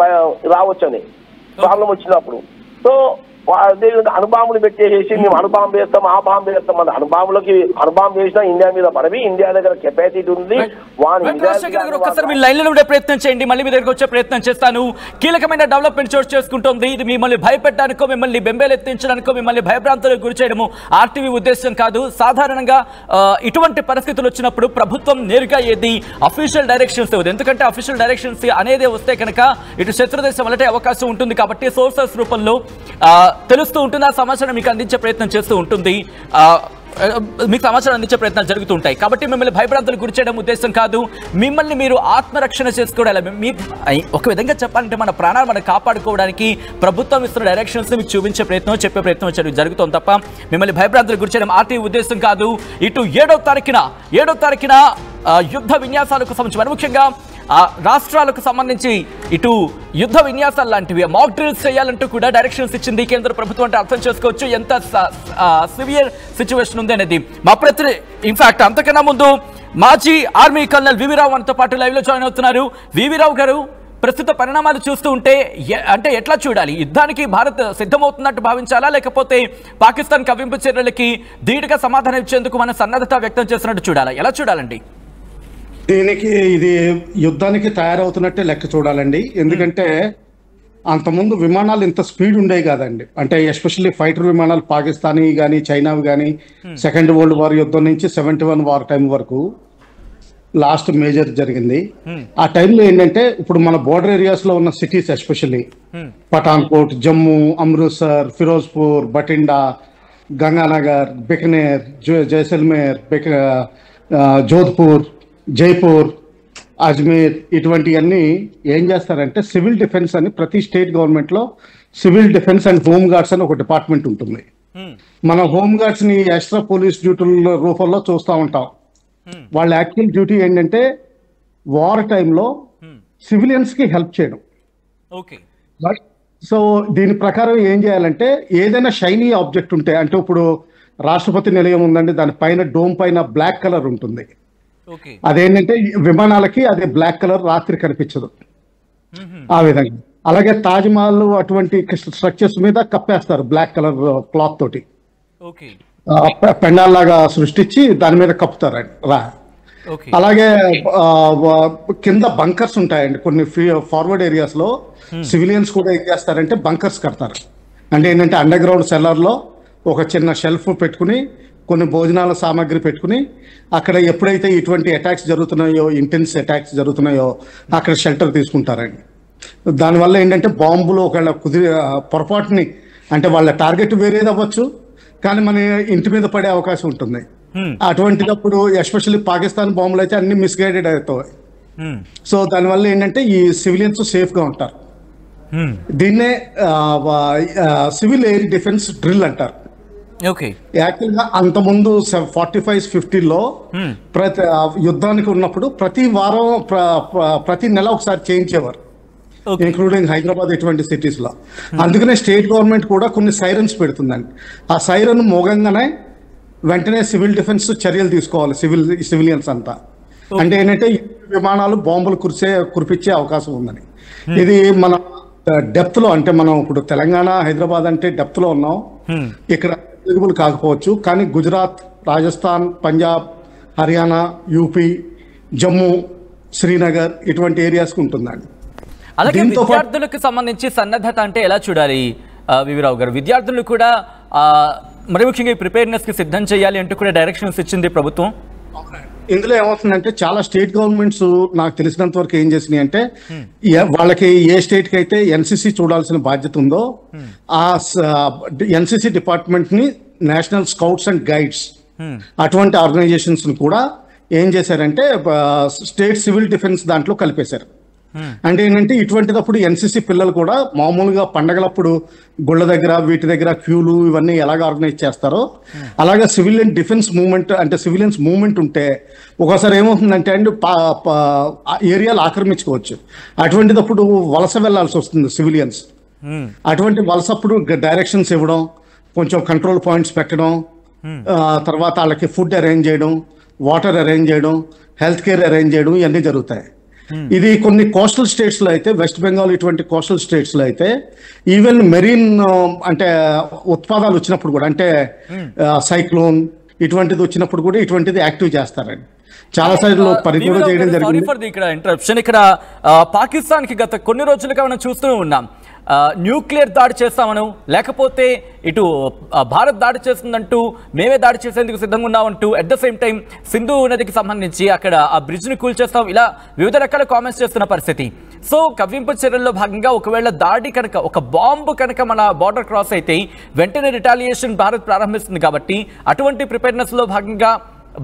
రావచ్చని ప్రాబ్లం వచ్చినప్పుడు. సో అదేవిధంగా అణుబాంబులు పెట్టేసి మేము అణుబాంబు వేస్తాం, ఆ బాంబు వేస్తాం. మన అణుబాంబు వేసినా ఇండియా మీద పడవి. ఇండియా దగ్గర కెపాసిటీ ఉంది. ఒక్కసారి మీ లైన్లో ఉండే ప్రయత్నం చేయండి, మళ్ళీ మీ దగ్గరకు వచ్చే ప్రయత్నం చేస్తాను. కీలకమైన డెవలప్మెంట్ చోటు చేసుకుంటుంది. ఇది మిమ్మల్ని భయపెట్టడానికో, మిమ్మల్ని బెంబేలెత్తించడానికో, మిమ్మల్ని భయభ్రాంతులకు గురి చేయడము ఆర్టీవీ ఉద్దేశం కాదు. సాధారణంగా ఇటువంటి పరిస్థితులు వచ్చినప్పుడు ప్రభుత్వం నేరుగా ఏది అఫీషియల్ డైరెక్షన్స్ ఇవ్వదు. ఎందుకంటే అఫీషియల్ డైరెక్షన్స్ అనేదే వస్తే కనుక ఇటు శత్రుదేశం వల్లటే అవకాశం ఉంటుంది. కాబట్టి సోర్సెస్ రూపంలో తెలుస్తూ ఉంటుంది. ఆ సమాచారం మీకు అందించే ప్రయత్నం చేస్తూ ఉంటుంది. మీకు సమాచారం అందించే ప్రయత్నాలు జరుగుతూ ఉంటాయి. కాబట్టి మిమ్మల్ని భయభ్రాంతులకు గురి చేయడం ఉద్దేశం కాదు. మిమ్మల్ని మీరు ఆత్మరక్షణ చేసుకోవడం, మీ ఒక విధంగా చెప్పాలంటే మన ప్రాణాలు మనం కాపాడుకోవడానికి ప్రభుత్వం ఇస్తున్న డైరెక్షన్స్ మీకు చూపించే ప్రయత్నం, చెప్పే ప్రయత్నం జరుగుతుంది తప్ప మిమ్మల్ని భయభ్రాంతులకు గురి చేయడం ఆర్టీవీ ఉద్దేశం కాదు. ఇటు 7వ తారీఖున యుద్ధ విన్యాసాలకు సంబంధించి మరి ముఖ్యంగా రాష్ట్రాలకు సంబంధించి ఇటు యుద్ధ విన్యాసాలు లాంటివి మాక్ డ్రిల్స్ చేయాలంటూ కూడా డైరెక్షన్స్ ఇచ్చింది కేంద్ర ప్రభుత్వం. అంటే అర్థం చేసుకోవచ్చు ఎంత సివియర్ సిచ్యువేషన్ ఉంది అనేది. మా ప్రతి ఇన్ఫాక్ట్ అంతకన్నా ముందు మాజీ ఆర్మీ కల్నల్ వివి రావు మనతో పాటు లైవ్ లో జాయిన్ అవుతున్నారు. వివి రావు గారు, ప్రస్తుత పరిణామాలు చూస్తూ ఉంటే అంటే ఎట్లా చూడాలి? యుద్ధానికి భారత్ సిద్ధమవుతున్నట్టు భావించాలా, లేకపోతే పాకిస్తాన్ కవ్వింపు చర్యలకి ధీటుగా సమాధానం ఇచ్చేందుకు మన సన్నద్ధత వ్యక్తం చేస్తున్నట్టు చూడాలా? ఎలా చూడాలండి? దీనికి ఇది యుద్ధానికి తయారవుతున్నట్టే లెక్క చూడాలండి. ఎందుకంటే అంతకుముందు విమానాలు ఇంత స్పీడ్ ఉండేవి కాదండి. అంటే ఎస్పెషల్లీ ఫైటర్ విమానాలు పాకిస్తానీ కానీ చైనావి కానీ సెకండ్ వరల్డ్ వార్ యుద్ధం నుంచి 71 వార్ టైం వరకు లాస్ట్ మేజర్ జరిగింది. ఆ టైంలో ఏంటంటే ఇప్పుడు మన బోర్డర్ ఏరియాస్ లో ఉన్న సిటీస్ ఎస్పెషల్లీ పఠాన్కోట్, జమ్మూ, అమృత్సర్, ఫిరోజ్పూర్, బటిండా, గంగానగర్, బికనేర్, జైసల్మేర్, జోధ్పూర్, జైపూర్, అజ్మీర్, ఇటువంటివన్నీ ఏం చేస్తారంటే సివిల్ డిఫెన్స్ అని ప్రతి స్టేట్ గవర్నమెంట్ లో civil defence and home guards అని ఒక డిపార్ట్మెంట్ ఉంటుంది. మన హోమ్ గార్డ్స్ ని ఎక్స్ట్రా పోలీస్ డ్యూటీల రూపంలో చూస్తూ ఉంటాం. వాళ్ళ యాక్చువల్ డ్యూటీ ఏంటంటే వార్ టైంలో సివిలియన్స్ కి హెల్ప్ చేయడం. సో దీని ప్రకారం ఏం చేయాలంటే ఏదైనా షైనీ ఆబ్జెక్ట్ ఉంటే, అంటే ఇప్పుడు రాష్ట్రపతి నిలయం ఉందండి, దాని పైన డోమ్ పైన బ్లాక్ కలర్ ఉంటుంది. అదేంటంటే విమానాలకి అదే బ్లాక్ కలర్ రాత్రి కనిపించదు ఆ విధంగా. అలాగే తాజ్ మహల్ అటువంటి స్ట్రక్చర్స్ మీద కప్పేస్తారు బ్లాక్ కలర్ క్లాత్ తోటి, పెండాల్ లాగా సృష్టించి దాని మీద కప్పుతారండి రా. అలాగే కింద బంకర్స్ ఉంటాయండి కొన్ని ఫార్వర్డ్ ఏరియాస్ లో. సివిలియన్స్ కూడా ఏం చేస్తారంటే బంకర్స్ కడతారు. అంటే ఏంటంటే అండర్ గ్రౌండ్ సెల్లర్ లో ఒక చిన్న షెల్ఫ్ పెట్టుకుని కొన్ని భోజనాల సామాగ్రి పెట్టుకుని అక్కడ ఎప్పుడైతే ఇటువంటి అటాక్స్ జరుగుతున్నాయో, ఇంటెన్స్ అటాక్స్ జరుగుతున్నాయో అక్కడ షెల్టర్ తీసుకుంటారండి. దానివల్ల ఏంటంటే బాంబులు ఒకవేళ పొరపాటుని, అంటే వాళ్ళ టార్గెట్ వేరేది అవ్వచ్చు, కానీ మన ఇంటి మీద పడే అవకాశం ఉంటుంది. అటువంటిదప్పుడు ఎస్పెషల్లీ పాకిస్తాన్ బాంబులు అయితే అన్ని మిస్గైడెడ్ అవుతాయి. సో దానివల్ల ఏంటంటే ఈ సివిలియన్స్ సేఫ్ గా ఉంటారు. దీన్నే సివిల్ ఎయిర్ డిఫెన్స్ డ్రిల్ అంటారు. యాక్చువల్ గా అంతకుముందు 45-50లో ప్రతి యుద్ధానికి ఉన్నప్పుడు ప్రతి వారం ప్రతి నెల ఒకసారి చేయించేవారు, ఇంక్లూడింగ్ హైదరాబాద్ ఇటువంటి సిటీస్ లో. అందుకనే స్టేట్ గవర్నమెంట్ కూడా కొన్ని సైరన్స్ పెడుతుందండి. ఆ సైరన్ మోగంగానే వెంటనే సివిల్ డిఫెన్స్ చర్యలు తీసుకోవాలి సివిలియన్స్ అంతా. అంటే ఏంటంటే విమానాలు బాంబులు కురిపించే అవకాశం ఉందని. ఇది మన డెప్త్ లో, అంటే మనం ఇప్పుడు తెలంగాణ హైదరాబాద్ అంటే డెప్త్ లో ఉన్నాం, ఇక్కడ ఎలిజిబుల్ కాకపోవచ్చు. కానీ గుజరాత్, రాజస్థాన్, పంజాబ్, హర్యానా, యూపీ, జమ్మూ, శ్రీనగర్ ఇటువంటి ఏరియాస్ కు ఉంటుందండి. అలాగే విద్యార్థులకు సంబంధించి సన్నద్ధత అంటే ఎలా చూడాలి వివిరావు గారు? విద్యార్థులు కూడా మరి ముఖ్యంగా ఈ ప్రిపేర్నెస్ కి సిద్ధం చేయాలి అంటూ కూడా డైరెక్షన్స్ ఇచ్చింది ప్రభుత్వం. ఇందులో ఏమవుతుందంటే చాలా స్టేట్ గవర్నమెంట్స్ నాకు తెలిసినంత వరకు ఏం చేసినాయి అంటే, వాళ్ళకి ఏ స్టేట్ కి అయితే ఎన్సిసి చూడాల్సిన బాధ్యత ఉందో ఆ ఎన్సిసి డిపార్ట్మెంట్ ని నేషనల్ స్కౌట్స్ అండ్ గైడ్స్ అటువంటి ఆర్గనైజేషన్స్ కూడా ఏం చేశారంటే స్టేట్ సివిల్ డిఫెన్స్ దాంట్లో కలిపేశారు. అంటే ఏంటంటే ఇటువంటిదప్పుడు ఎన్సిసి పిల్లలు కూడా మామూలుగా పండగలప్పుడు గుళ్ళ దగ్గర వీటి దగ్గర క్యూలు ఇవన్నీ ఎలాగ ఆర్గనైజ్ చేస్తారో అలాగే సివిలియన్ డిఫెన్స్ మూవ్మెంట్, అంటే సివిలియన్స్ మూవ్మెంట్ ఉంటే ఒకసారి ఏమవుతుందంటే అండి ఏరియాలు ఆక్రమించుకోవచ్చు. అటువంటిదప్పుడు వలస వెళ్లాల్సి వస్తుంది సివిలియన్స్. అటువంటి వలసప్పుడు డైరెక్షన్స్ ఇవ్వడం, కొంచెం కంట్రోల్ పాయింట్స్ పెట్టడం, తర్వాత వాళ్ళకి ఫుడ్ అరేంజ్ చేయడం, వాటర్ అరేంజ్ చేయడం, హెల్త్ కేర్ అరేంజ్ చేయడం ఇవన్నీ జరుగుతాయి. ఇది కొన్ని కోస్టల్ స్టేట్స్ లో అయితే, వెస్ట్ బెంగాల్ ఇటువంటి కోస్టల్ స్టేట్స్ లో అయితే ఈవెన్ మెరీన్ అంటే ఉత్పాదాలు వచ్చినప్పుడు కూడా, అంటే సైక్లోన్ ఇటువంటిది వచ్చినప్పుడు కూడా ఇటువంటిది యాక్టివ్ చేస్తారండి. చాలా సార్లు పరిగణ చేయడం జరిగింది. ఇక్కడ ఇంటరప్షన్, ఇక్కడ పాకిస్తాన్ కి గత కొన్ని రోజులుగా మనం చూస్తూ ఉన్నాం న్యూక్లియర్ దాడి చేస్తామను, లేకపోతే ఇటు భారత్ దాడి చేస్తుందంటూ మేమే దాడి చేసేందుకు సిద్ధంగా ఉన్నామంటూ, at the same time Sindhu నదికి సంబంధించి అక్కడ ఆ బ్రిడ్జ్ ని కూల్చేస్తాం, ఇలా వివిధ రకాల కామెంట్స్ చేస్తున్న పరిస్థితి. సో కవ్వింపు చర్యల్లో భాగంగా ఒకవేళ దాడి కనుక, ఒక బాంబు కనుక మన బార్డర్ క్రాస్ అయితే వెంటనే రిటాలియేషన్ భారత్ ప్రారంభిస్తుంది. కాబట్టి అటువంటి ప్రిపేర్నెస్ లో భాగంగా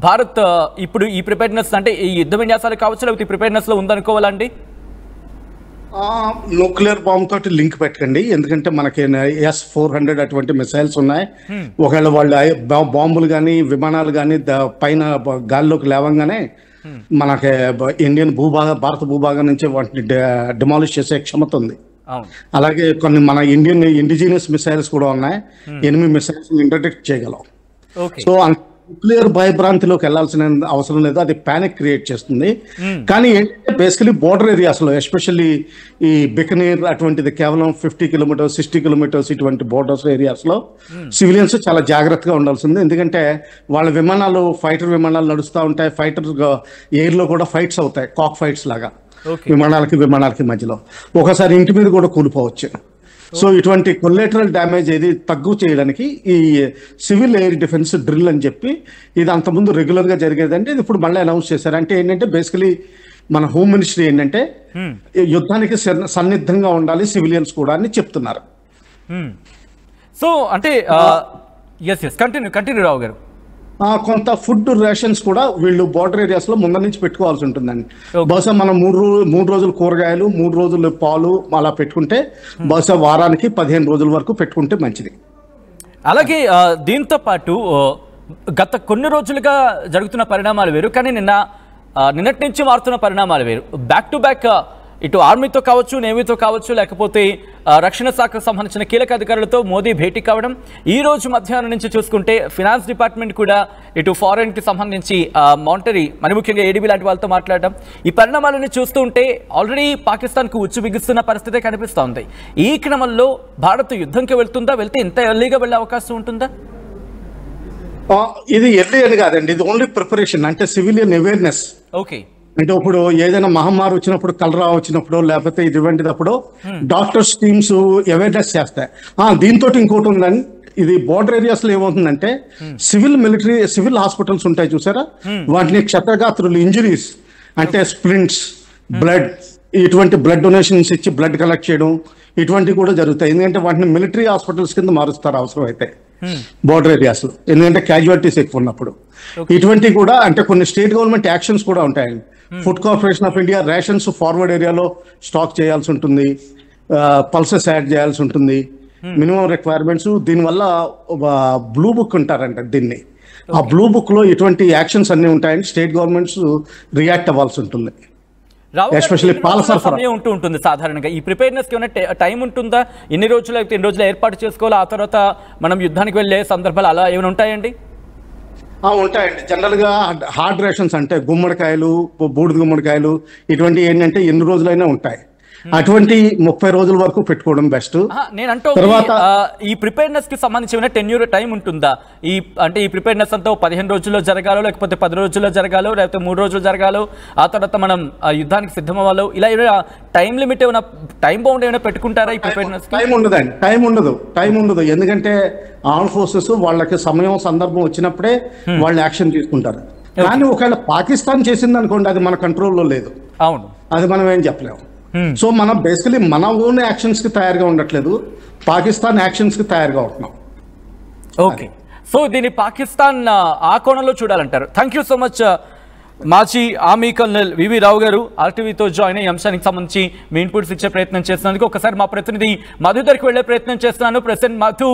భారత్ ఇప్పుడు ఈ ప్రిపేర్నెస్ అంటే ఈ యుద్ధ విన్యాసాలు కావచ్చు, లేకపోతే ఈ ప్రిపేర్నెస్ లో ఉందనుకోవాలండి. న్యూక్లియర్ బాంబ్ తోటి లింక్ పెట్టకండి, ఎందుకంటే మనకి S-400 అటువంటి మిసైల్స్ ఉన్నాయి. ఒకవేళ వాళ్ళు బాంబులు కానీ విమానాలు కానీ పైన గాల్లోకి లేవంగానే మనకి భారత భూభాగం నుంచి వాటిని డిమాలిష్ చేసే క్షమత ఉంది. అలాగే కొన్ని మన ఇండిజినియస్ మిసైల్స్ కూడా ఉన్నాయి, ఎనిమి మిసైల్స్ ఇంటర్డిక్ట్ చేయగలం. సో న్యూక్లియర్ భయభ్రాంతిలోకి వెళ్లాల్సిన అవసరం లేదు, అది ప్యానిక్ క్రియేట్ చేస్తుంది. కానీ ఏంటంటే బేసికలీ బోర్డర్ ఏరియాస్ లో, ఎస్పెషల్లీ ఈ బికనీర్ అటువంటిది కేవలం 50 కిలోమీటర్స్ 60 కిలోమీటర్స్ ఇటువంటి బోర్డర్స్ ఏరియాస్ లో సివిలియన్స్ చాలా జాగ్రత్తగా ఉండాల్సింది. ఎందుకంటే వాళ్ళ విమానాలు, ఫైటర్ విమానాలు నడుస్తూ ఉంటాయి, ఫైటర్ ఎయిర్ లో కూడా ఫైట్స్ అవుతాయి, కాక్ ఫైట్స్ లాగా విమానాలకి మధ్యలో. ఒకసారి ఇంటి మీద కూడా కూలిపోవచ్చు. సో ఇటువంటి కొలేటరల్ డ్యామేజ్ ఏది తగ్గు చేయడానికి ఈ సివిల్ ఎయిర్ డిఫెన్స్ డ్రిల్ అని చెప్పి ఇది అంతకుముందు రెగ్యులర్ గా జరిగేదంటే ఇది ఇప్పుడు మళ్ళీ అనౌన్స్ చేశారు. అంటే ఏంటంటే బేసికలీ మన హోమ్ మినిస్ట్రీ ఏంటంటే యుద్ధానికి సన్నిద్ధంగా ఉండాలి సివిలియన్స్ కూడా అని చెప్తున్నారు. సో అంటే కంటిన్యూ రావు గారు. కొంత ఫుడ్ రేషన్స్ కూడా వీళ్ళు బోర్డర్ ఏరియాస్ లో ముందు నుంచి పెట్టుకోవాల్సి ఉంటుందండి. బహుశా మనం 3 రోజులు కూరగాయలు, 3 రోజులు పాలు అలా పెట్టుకుంటే బహుశా వారానికి 15 రోజుల వరకు పెట్టుకుంటే మంచిది. అలాగే దీంతో పాటు గత కొన్ని రోజులుగా జరుగుతున్న పరిణామాలు వేరు, కానీ నిన్నటి నుంచి మారుతున్న పరిణామాలు వేరు. బ్యాక్ టు బ్యాక్ ఇటు ఆర్మీతో కావచ్చు, నేవీతో కావచ్చు, లేకపోతే రక్షణ శాఖకు సంబంధించిన కీలక అధికారులతో మోదీ భేటీ కావడం. ఈ రోజు మధ్యాహ్నం నుంచి చూసుకుంటే ఫినాన్స్ డిపార్ట్మెంట్ కూడా ఇటు ఫారెన్ కి సంబంధించి మానిటరీ, మరి ముఖ్యంగా ఏడీబీ లాంటి వాళ్ళతో మాట్లాడడం. ఈ పరిణామాలను చూస్తూ ఉంటే ఆల్రెడీ పాకిస్తాన్ కు ఉచ్చు బిగిస్తున్న పరిస్థితి కనిపిస్తోంది. ఈ క్రమంలో భారత్ యుద్ధంకి వెళ్తుందా, వెళ్తే ఇంత ఎర్లీగా వెళ్లే అవకాశం ఉంటుందా? ఇది ఎర్లీ అని కాదండి, ఇది ఓన్లీ ప్రిపరేషన్, అంటే సివిలియన్ అవేర్నెస్. ఓకే, అంటే ఇప్పుడు ఏదైనా మహమ్మారి వచ్చినప్పుడు, కలరా వచ్చినప్పుడు, లేకపోతే ఇటువంటిదప్పుడు డాక్టర్స్ టీమ్స్ అవేర్నెస్ చేస్తాయి. దీంతో ఇంకోటి ఉందని, ఇది బోర్డర్ ఏరియాస్ లో ఏమవుతుందంటే సివిల్ హాస్పిటల్స్ ఉంటాయి చూసారా, వాటిని క్షతగాత్రులు, ఇంజరీస్ అంటే స్ప్లింట్స్, బ్లడ్, ఇటువంటి బ్లడ్ డొనేషన్స్ ఇచ్చి బ్లడ్ కలెక్ట్ చేయడం ఇటువంటివి కూడా జరుగుతాయి. ఎందుకంటే వాటిని మిలిటరీ హాస్పిటల్స్ కింద మారుస్తారు అవసరం అయితే. బోర్డర్ ఏరియాస్ లో, ఎందుకంటే క్యాజువాలిటీస్ ఎక్కువ ఉన్నప్పుడు. ఇటువంటి కూడా అంటే కొన్ని స్టేట్ గవర్నమెంట్ యాక్షన్స్ కూడా ఉంటాయండి. Food corporation of India rations forward ఏరియాలో స్టాక్ చేయాల్సి ఉంటుంది, పల్సెస్ యాడ్ చేయాల్సి ఉంటుంది, మినిమం రిక్వైర్మెంట్స్. దీనివల్ల బ్లూ బుక్ ఉంటారంట దీన్ని. ఆ బ్లూ బుక్ లో ఇటువంటి యాక్షన్స్ అన్ని ఉంటాయని స్టేట్ గవర్నమెంట్స్ రియాక్ట్ అవ్వాల్సి ఉంటుంది. ఎస్పెషల్లీ పాల సరఫరా ఉంటుంది. సాధారణంగా ఈ ప్రిపేర్నెస్ కి ఏమైనా టైం ఉంటుందా? ఎన్ని రోజులు అయితే ఎన్ని రోజులు ఏర్పాటు చేసుకోవాలి, ఆ తర్వాత మనం యుద్ధానికి వెళ్ళే సందర్భాలు అలా ఏమైనా ఉంటాయండి? ఉంటాయండి. జనరల్ గా హార్డ్ రేషన్స్ అంటే గుమ్మడికాయలు, బూడిద గుమ్మడికాయలు ఇటువంటి ఏంటంటే ఎన్ని రోజులైనా ఉంటాయి. అటువంటి 30 రోజుల వరకు పెట్టుకోవడం బెస్ట్. నేను అంటూ ఈ ప్రిపేర్నెస్ కి సంబంధించిన టెన్యూర్ టైం ఉంటుందా? అంటే ఈ ప్రిపేర్నెస్ అంతా 15 రోజుల్లో జరగాలో, లేకపోతే 10 రోజుల్లో జరగాలో, లేకపోతే 3 రోజులు జరగాలో, ఆ తర్వాత మనం యుద్ధానికి సిద్ధం అవ్వాలో, ఇలా ఏమైనా టైం లిమిట్ ఏమైనా, టైం బౌండ్ ఏమైనా పెట్టుకుంటారా ఈ ప్రిపేర్నెస్? టైం ఉండదండి, టైం ఉండదు. ఎందుకంటే ఆర్మ్ ఫోర్సెస్ వాళ్ళకి సమయం సందర్భం వచ్చినప్పుడే వాళ్ళు యాక్షన్ తీసుకుంటారు. కానీ ఒకవేళ పాకిస్తాన్ చేసింది అనుకోండి, అది మన కంట్రోల్లో లేదు. అవును, అది మనం ఏం చెప్పలేము. సో మనం బేసికలీ మన ఓన్ యాక్షన్స్ కి తయారుగా ఉండట్లేదు, పాకిస్తాన్ యాక్షన్స్ కి తయారుగా ఉంటున్నాం. ఓకే, సో దీన్ని పాకిస్తాన్ ఆ కోణంలో చూడాలంటారు. థ్యాంక్ యూ సో మచ్ మాజీ ఆర్మీ కల్నల్ వివి రావు గారు ఆర్టీవీతో జాయిన్ అయ్యి అంశానికి సంబంధించి మీ ఇన్పుట్స్ ఇచ్చే ప్రయత్నం చేస్తున్నందుకు. ఒకసారి మా ప్రతినిధి మధు దగ్గరికి వెళ్లే ప్రయత్నం చేస్తున్నాను. ప్రెసిడెంట్ మధు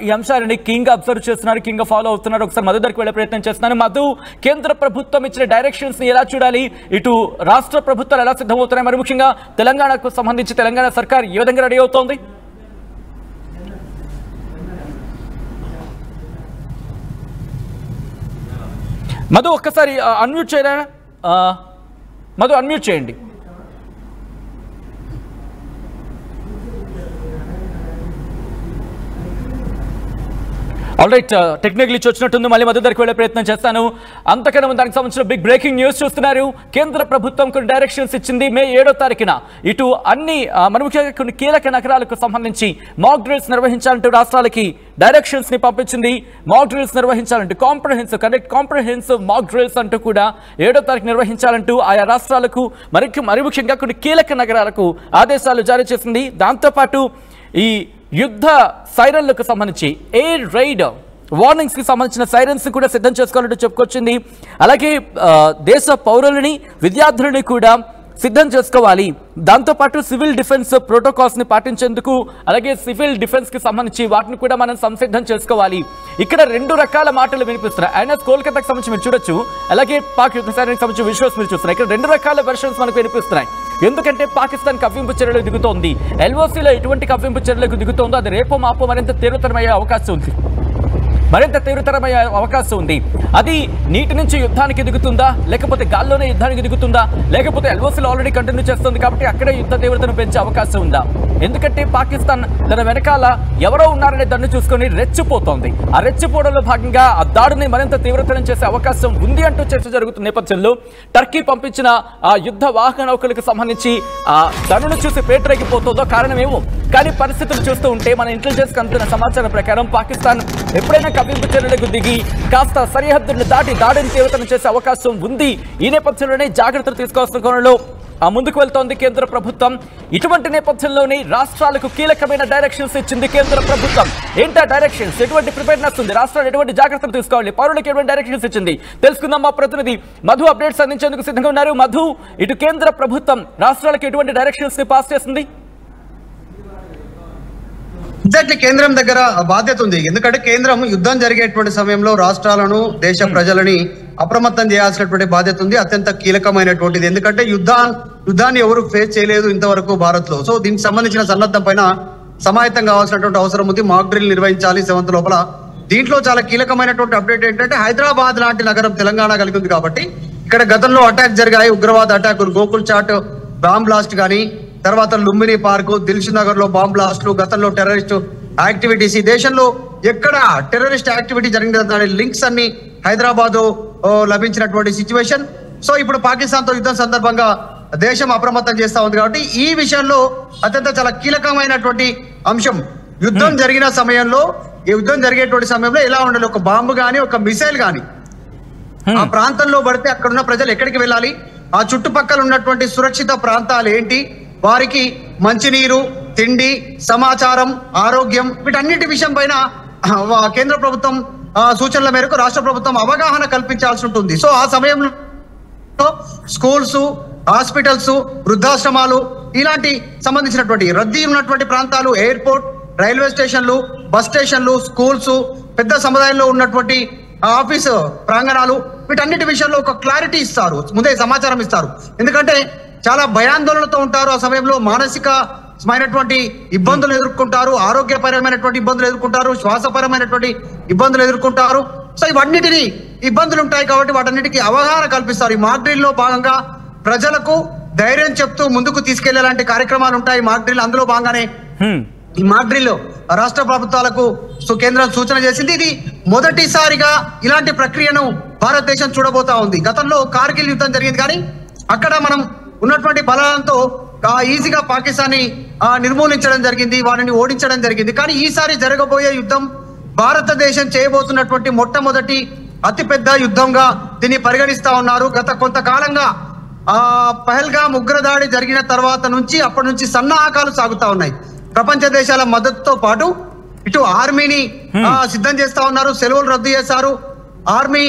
ఈ అంశాలని కింగ్ అబ్జర్వ్ చేస్తున్నారు, కింగ్ ఫాలో అవుతున్నారు. ఒకసారి మధు దగ్గరికి వెళ్లే ప్రయత్నం చేస్తున్నాను. మధు, కేంద్ర ప్రభుత్వం ఇచ్చిన డైరెక్షన్స్ ని ఎలా చూడాలి? ఇటు రాష్ట్ర ప్రభుత్వాలు ఎలా సిద్ధమవుతున్నాయి? మరి ముఖ్యంగా తెలంగాణకు సంబంధించి తెలంగాణ సర్కార్ ఏ విధంగా రెడీ అవుతోంది? మధు ఒక్కసారి అన్మ్యూట్ చేయరా? మధు అన్మ్యూట్ చేయండి. ఆల్రైట్, టెక్నికల్ ఇచ్చి వచ్చినట్టుంది. మళ్ళీ మధు దగ్గరికి వెళ్ళే ప్రయత్నం చేస్తాను. అంతకన్నా దానికి సంబంధించిన బిగ్ బ్రేకింగ్ న్యూస్ చూస్తున్నారు. కేంద్ర ప్రభుత్వం కొన్ని డైరెక్షన్స్ ఇచ్చింది మే 7వ తారీఖున. ఇటు అన్ని మన ముఖ్యంగా కొన్ని కీలక నగరాలకు సంబంధించి మాక్ డ్రిల్స్ నిర్వహించాలంటూ రాష్ట్రాలకి డైరెక్షన్స్ ని పంపించింది. మాక్ డ్రిల్స్ నిర్వహించాలంటూ కాంప్రహెన్సివ్ మాక్ డ్రిల్స్ అంటూ కూడా 7వ తారీఖు నిర్వహించాలంటూ ఆయా రాష్ట్రాలకు మరి ముఖ్యంగా కొన్ని కీలక నగరాలకు ఆదేశాలు జారీ చేసింది. దాంతోపాటు ఈ యుద్ధ సైరన్లకు సంబంధించి ఎయిర్ రైడ్ వార్నింగ్స్ కి సంబంధించిన సైరన్స్ కూడా సిద్ధం చేసుకోవాలంటూ చెప్పుకొచ్చింది. అలాగే దేశ పౌరులని, విద్యార్థులని కూడా సిద్ధం చేసుకోవాలి. దాంతోపాటు సివిల్ డిఫెన్స్ ప్రోటోకాల్స్ ని పాటించేందుకు, అలాగే సివిల్ డిఫెన్స్ కి సంబంధించి వాటిని కూడా మనం సంసిద్ధం చేసుకోవాలి. ఇక్కడ 2 రకాల మాటలు వినిపిస్తున్నాయి. అయినా కోల్కతాకు సంబంధించి మీరు చూడొచ్చు, అలాగే పాక్ యుద్ధ సైన్యానికి సంబంధించి విజువల్స్ మీరు చూస్తున్నారు. ఇక్కడ 2 రకాల వెర్షన్స్ మనకు వినిపిస్తున్నాయి. ఎందుకంటే పాకిస్తాన్ కవ్వింపు చర్యలకు దిగుతోంది. ఎల్ఓసీలో ఎటువంటి కవ్వింపు చర్యలకు దిగుతోందో అది రేపో మాపో మరింత తీవ్రతరమయ్యే అవకాశం ఉంది. అది నీటి నుంచి యుద్ధానికి దిగుతుందా, లేకపోతే గాల్లోనే యుద్ధానికి దిగుతుందా, లేకపోతే ఎల్ఓసీలో ఆల్రెడీ కంటిన్యూ చేస్తుంది కాబట్టి అక్కడే యుద్ధ తీవ్రతను పెంచే అవకాశం ఉందా? ఎందుకంటే పాకిస్తాన్ తన వెనకాల ఎవరో ఉన్నారనే దాన్ని చూసుకొని రెచ్చిపోతోంది. ఆ రెచ్చిపోవడంలో భాగంగా ఆ దాడిని మరింత తీవ్రతరం చేసే అవకాశం ఉంది అంటూ చర్చ జరుగుతున్న నేపథ్యంలో టర్కీ పంపించిన ఆ యుద్ధ వాహన నౌకలకు సంబంధించి ఆ దాడును చూసి పేటరేగిపోతుందో కారణమేమో. కానీ పరిస్థితులు చూస్తూ ఉంటే మన ఇంటెలిజెన్స్ అందుతున్న సమాచారం ప్రకారం పాకిస్తాన్ ఎప్పుడైనా కవ్వింపు చర్యలకు దిగి కాస్త సరిహద్దును దాటి దాడిని తీవ్రతరం చేసే అవకాశం ఉంది. ఈ నేపథ్యంలోనే జాగ్రత్తలు తీసుకోవాల్సిన కోణంలో ముందుకు వెళ్తోంది కేంద్ర ప్రభుత్వం. ఇటువంటి నేపథ్యంలోనే రాష్ట్రాలకు కీలకమైన డైరెక్షన్స్ ఇచ్చింది కేంద్ర ప్రభుత్వం. ఏంటా డైరెక్షన్స్? ఎటువంటి ప్రిపేర్నెస్ ఉంది? రాష్ట్రాలు ఎటువంటి జాగ్రత్తలు తీసుకోవాలి? పౌరులకు ఎటువంటి డైరెక్షన్స్ ఇచ్చింది? తెలుసుకుందాం. మా ప్రతినిధి మధు అప్డేట్స్ అందించేందుకు సిద్ధంగా ఉన్నారు. మధు, ఇటు కేంద్ర ప్రభుత్వం రాష్ట్రాలకు ఎటువంటి డైరెక్షన్స్ ని పాస్ చేస్తుంది? ఎగ్జాక్ట్లీ, కేంద్రం దగ్గర బాధ్యత ఉంది. ఎందుకంటే కేంద్రం యుద్ధం జరిగేటువంటి సమయంలో రాష్ట్రాలను, దేశ ప్రజలని అప్రమత్తం చేయాల్సినటువంటి బాధ్యత ఉంది. అత్యంత కీలకమైనటువంటిది. ఎందుకంటే యుద్ధాన్ని ఎవరు ఫేస్ చేయలేదు ఇంతవరకు భారత్ లో. సో దీనికి సంబంధించిన సన్నద్ధం పైన సమాయత్తం కావాల్సినటువంటి అవసరం ఉంది. మాక్ డ్రిల్ నిర్వహించాలి 7th లోపల. దీంట్లో చాలా కీలకమైనటువంటి అప్డేట్ ఏంటంటే హైదరాబాద్ లాంటి నగరం తెలంగాణ కలిగి ఉంది కాబట్టి ఇక్కడ గతంలో అటాక్ జరిగాయి, ఉగ్రవాద అటాకులు, గోకుల్ చాట్ బాంబ్ బ్లాస్ట్ కానీ, తర్వాత లుంబిని పార్క్, దిల్సుఖ్ నగర్ లో బాంబ్ బ్లాస్ట్లు, గతంలో టెర్రరిస్ట్ యాక్టివిటీస్, ఈ దేశంలో ఎక్కడ టెర్రరిస్ట్ యాక్టివిటీ జరిగిన దాని లింక్స్ అన్ని హైదరాబాద్ లభించినటువంటి సిచ్యువేషన్. సో ఇప్పుడు పాకిస్తాన్ తో యుద్ధం సందర్భంగా దేశం అప్రమత్తం చేస్తా ఉంది కాబట్టి ఈ విషయంలో అత్యంత చాలా కీలకమైనటువంటి అంశం. యుద్ధం జరిగిన సమయంలో, ఈ యుద్ధం జరిగేటువంటి సమయంలో ఎలా ఉండాలి? ఒక బాంబు గాని, ఒక మిసైల్ గాని ఆ ప్రాంతంలో పడితే అక్కడున్న ప్రజలు ఎక్కడికి వెళ్ళాలి? ఆ చుట్టుపక్కల ఉన్నటువంటి సురక్షిత ప్రాంతాలు ఏంటి? వారికి మంచినీరు, తిండి, సమాచారం, ఆరోగ్యం, వీటన్నిటి విషయం పైన కేంద్ర ప్రభుత్వం సూచనల మేరకు రాష్ట్ర ప్రభుత్వం అవగాహన కల్పించాల్సి ఉంటుంది. సో ఆ సమయంలో స్కూల్స్, హాస్పిటల్స్, వృద్ధాశ్రమాలు ఇలాంటి సంబంధించినటువంటి రద్దీ ఉన్నటువంటి ప్రాంతాలు, ఎయిర్పోర్ట్, రైల్వే స్టేషన్లు, బస్ స్టేషన్లు, స్కూల్స్, పెద్ద సముదాయంలో ఉన్నటువంటి ఆఫీసు ప్రాంగణాలు, వీటన్నిటి విషయంలో ఒక క్లారిటీ ఇస్తారు, ముందే సమాచారం ఇస్తారు. ఎందుకంటే చాలా భయాందోళనతో ఉంటారు. ఆ సమయంలో మానసికమైనటువంటి ఇబ్బందులు ఎదుర్కొంటారు, ఆరోగ్యపరమైనటువంటి ఇబ్బందులు ఎదుర్కొంటారు, శ్వాసపరమైనటువంటి ఇబ్బందులు ఎదుర్కొంటారు. సో ఇవన్నిటిని ఇబ్బందులు ఉంటాయి కాబట్టి వాటన్నిటికీ అవగాహన కల్పిస్తారు. ఈ మాక్ డ్రిల్ లో భాగంగా ప్రజలకు ధైర్యం చెప్తూ ముందుకు తీసుకెళ్లేలాంటి కార్యక్రమాలు ఉంటాయి. మాక్ డ్రిల్ అందులో భాగంగానే ఈ మాక్ డ్రిల్ రాష్ట్ర ప్రభుత్వాలకు కేంద్రం సూచన చేసింది. ఇది మొదటిసారిగా ఇలాంటి ప్రక్రియను భారతదేశం చూడబోతా ఉంది. గతంలో కార్గిల్ యుద్ధం జరిగింది, కానీ అక్కడ మనం ఉన్నటువంటి బలాలతో ఈజీగా పాకిస్తాన్ని నిర్మూలించడం జరిగింది, వారిని ఓడించడం జరిగింది. కానీ ఈసారి జరగబోయే యుద్ధం భారతదేశం చేయబోతున్నటువంటి మొట్టమొదటి అతిపెద్ద యుద్ధంగా దీన్ని పరిగణిస్తా ఉన్నారు. గత కొంతకాలంగా పహల్గామ్ ఉగ్రదాడి జరిగిన తర్వాత నుంచి అప్పటి నుంచి సన్నాహకాలు సాగుతా ఉన్నాయి. ప్రపంచ దేశాల మద్దతుతో పాటు ఇటు ఆర్మీని సిద్ధం చేస్తా ఉన్నారు, సెలవులు రద్దు చేశారు. ఆర్మీ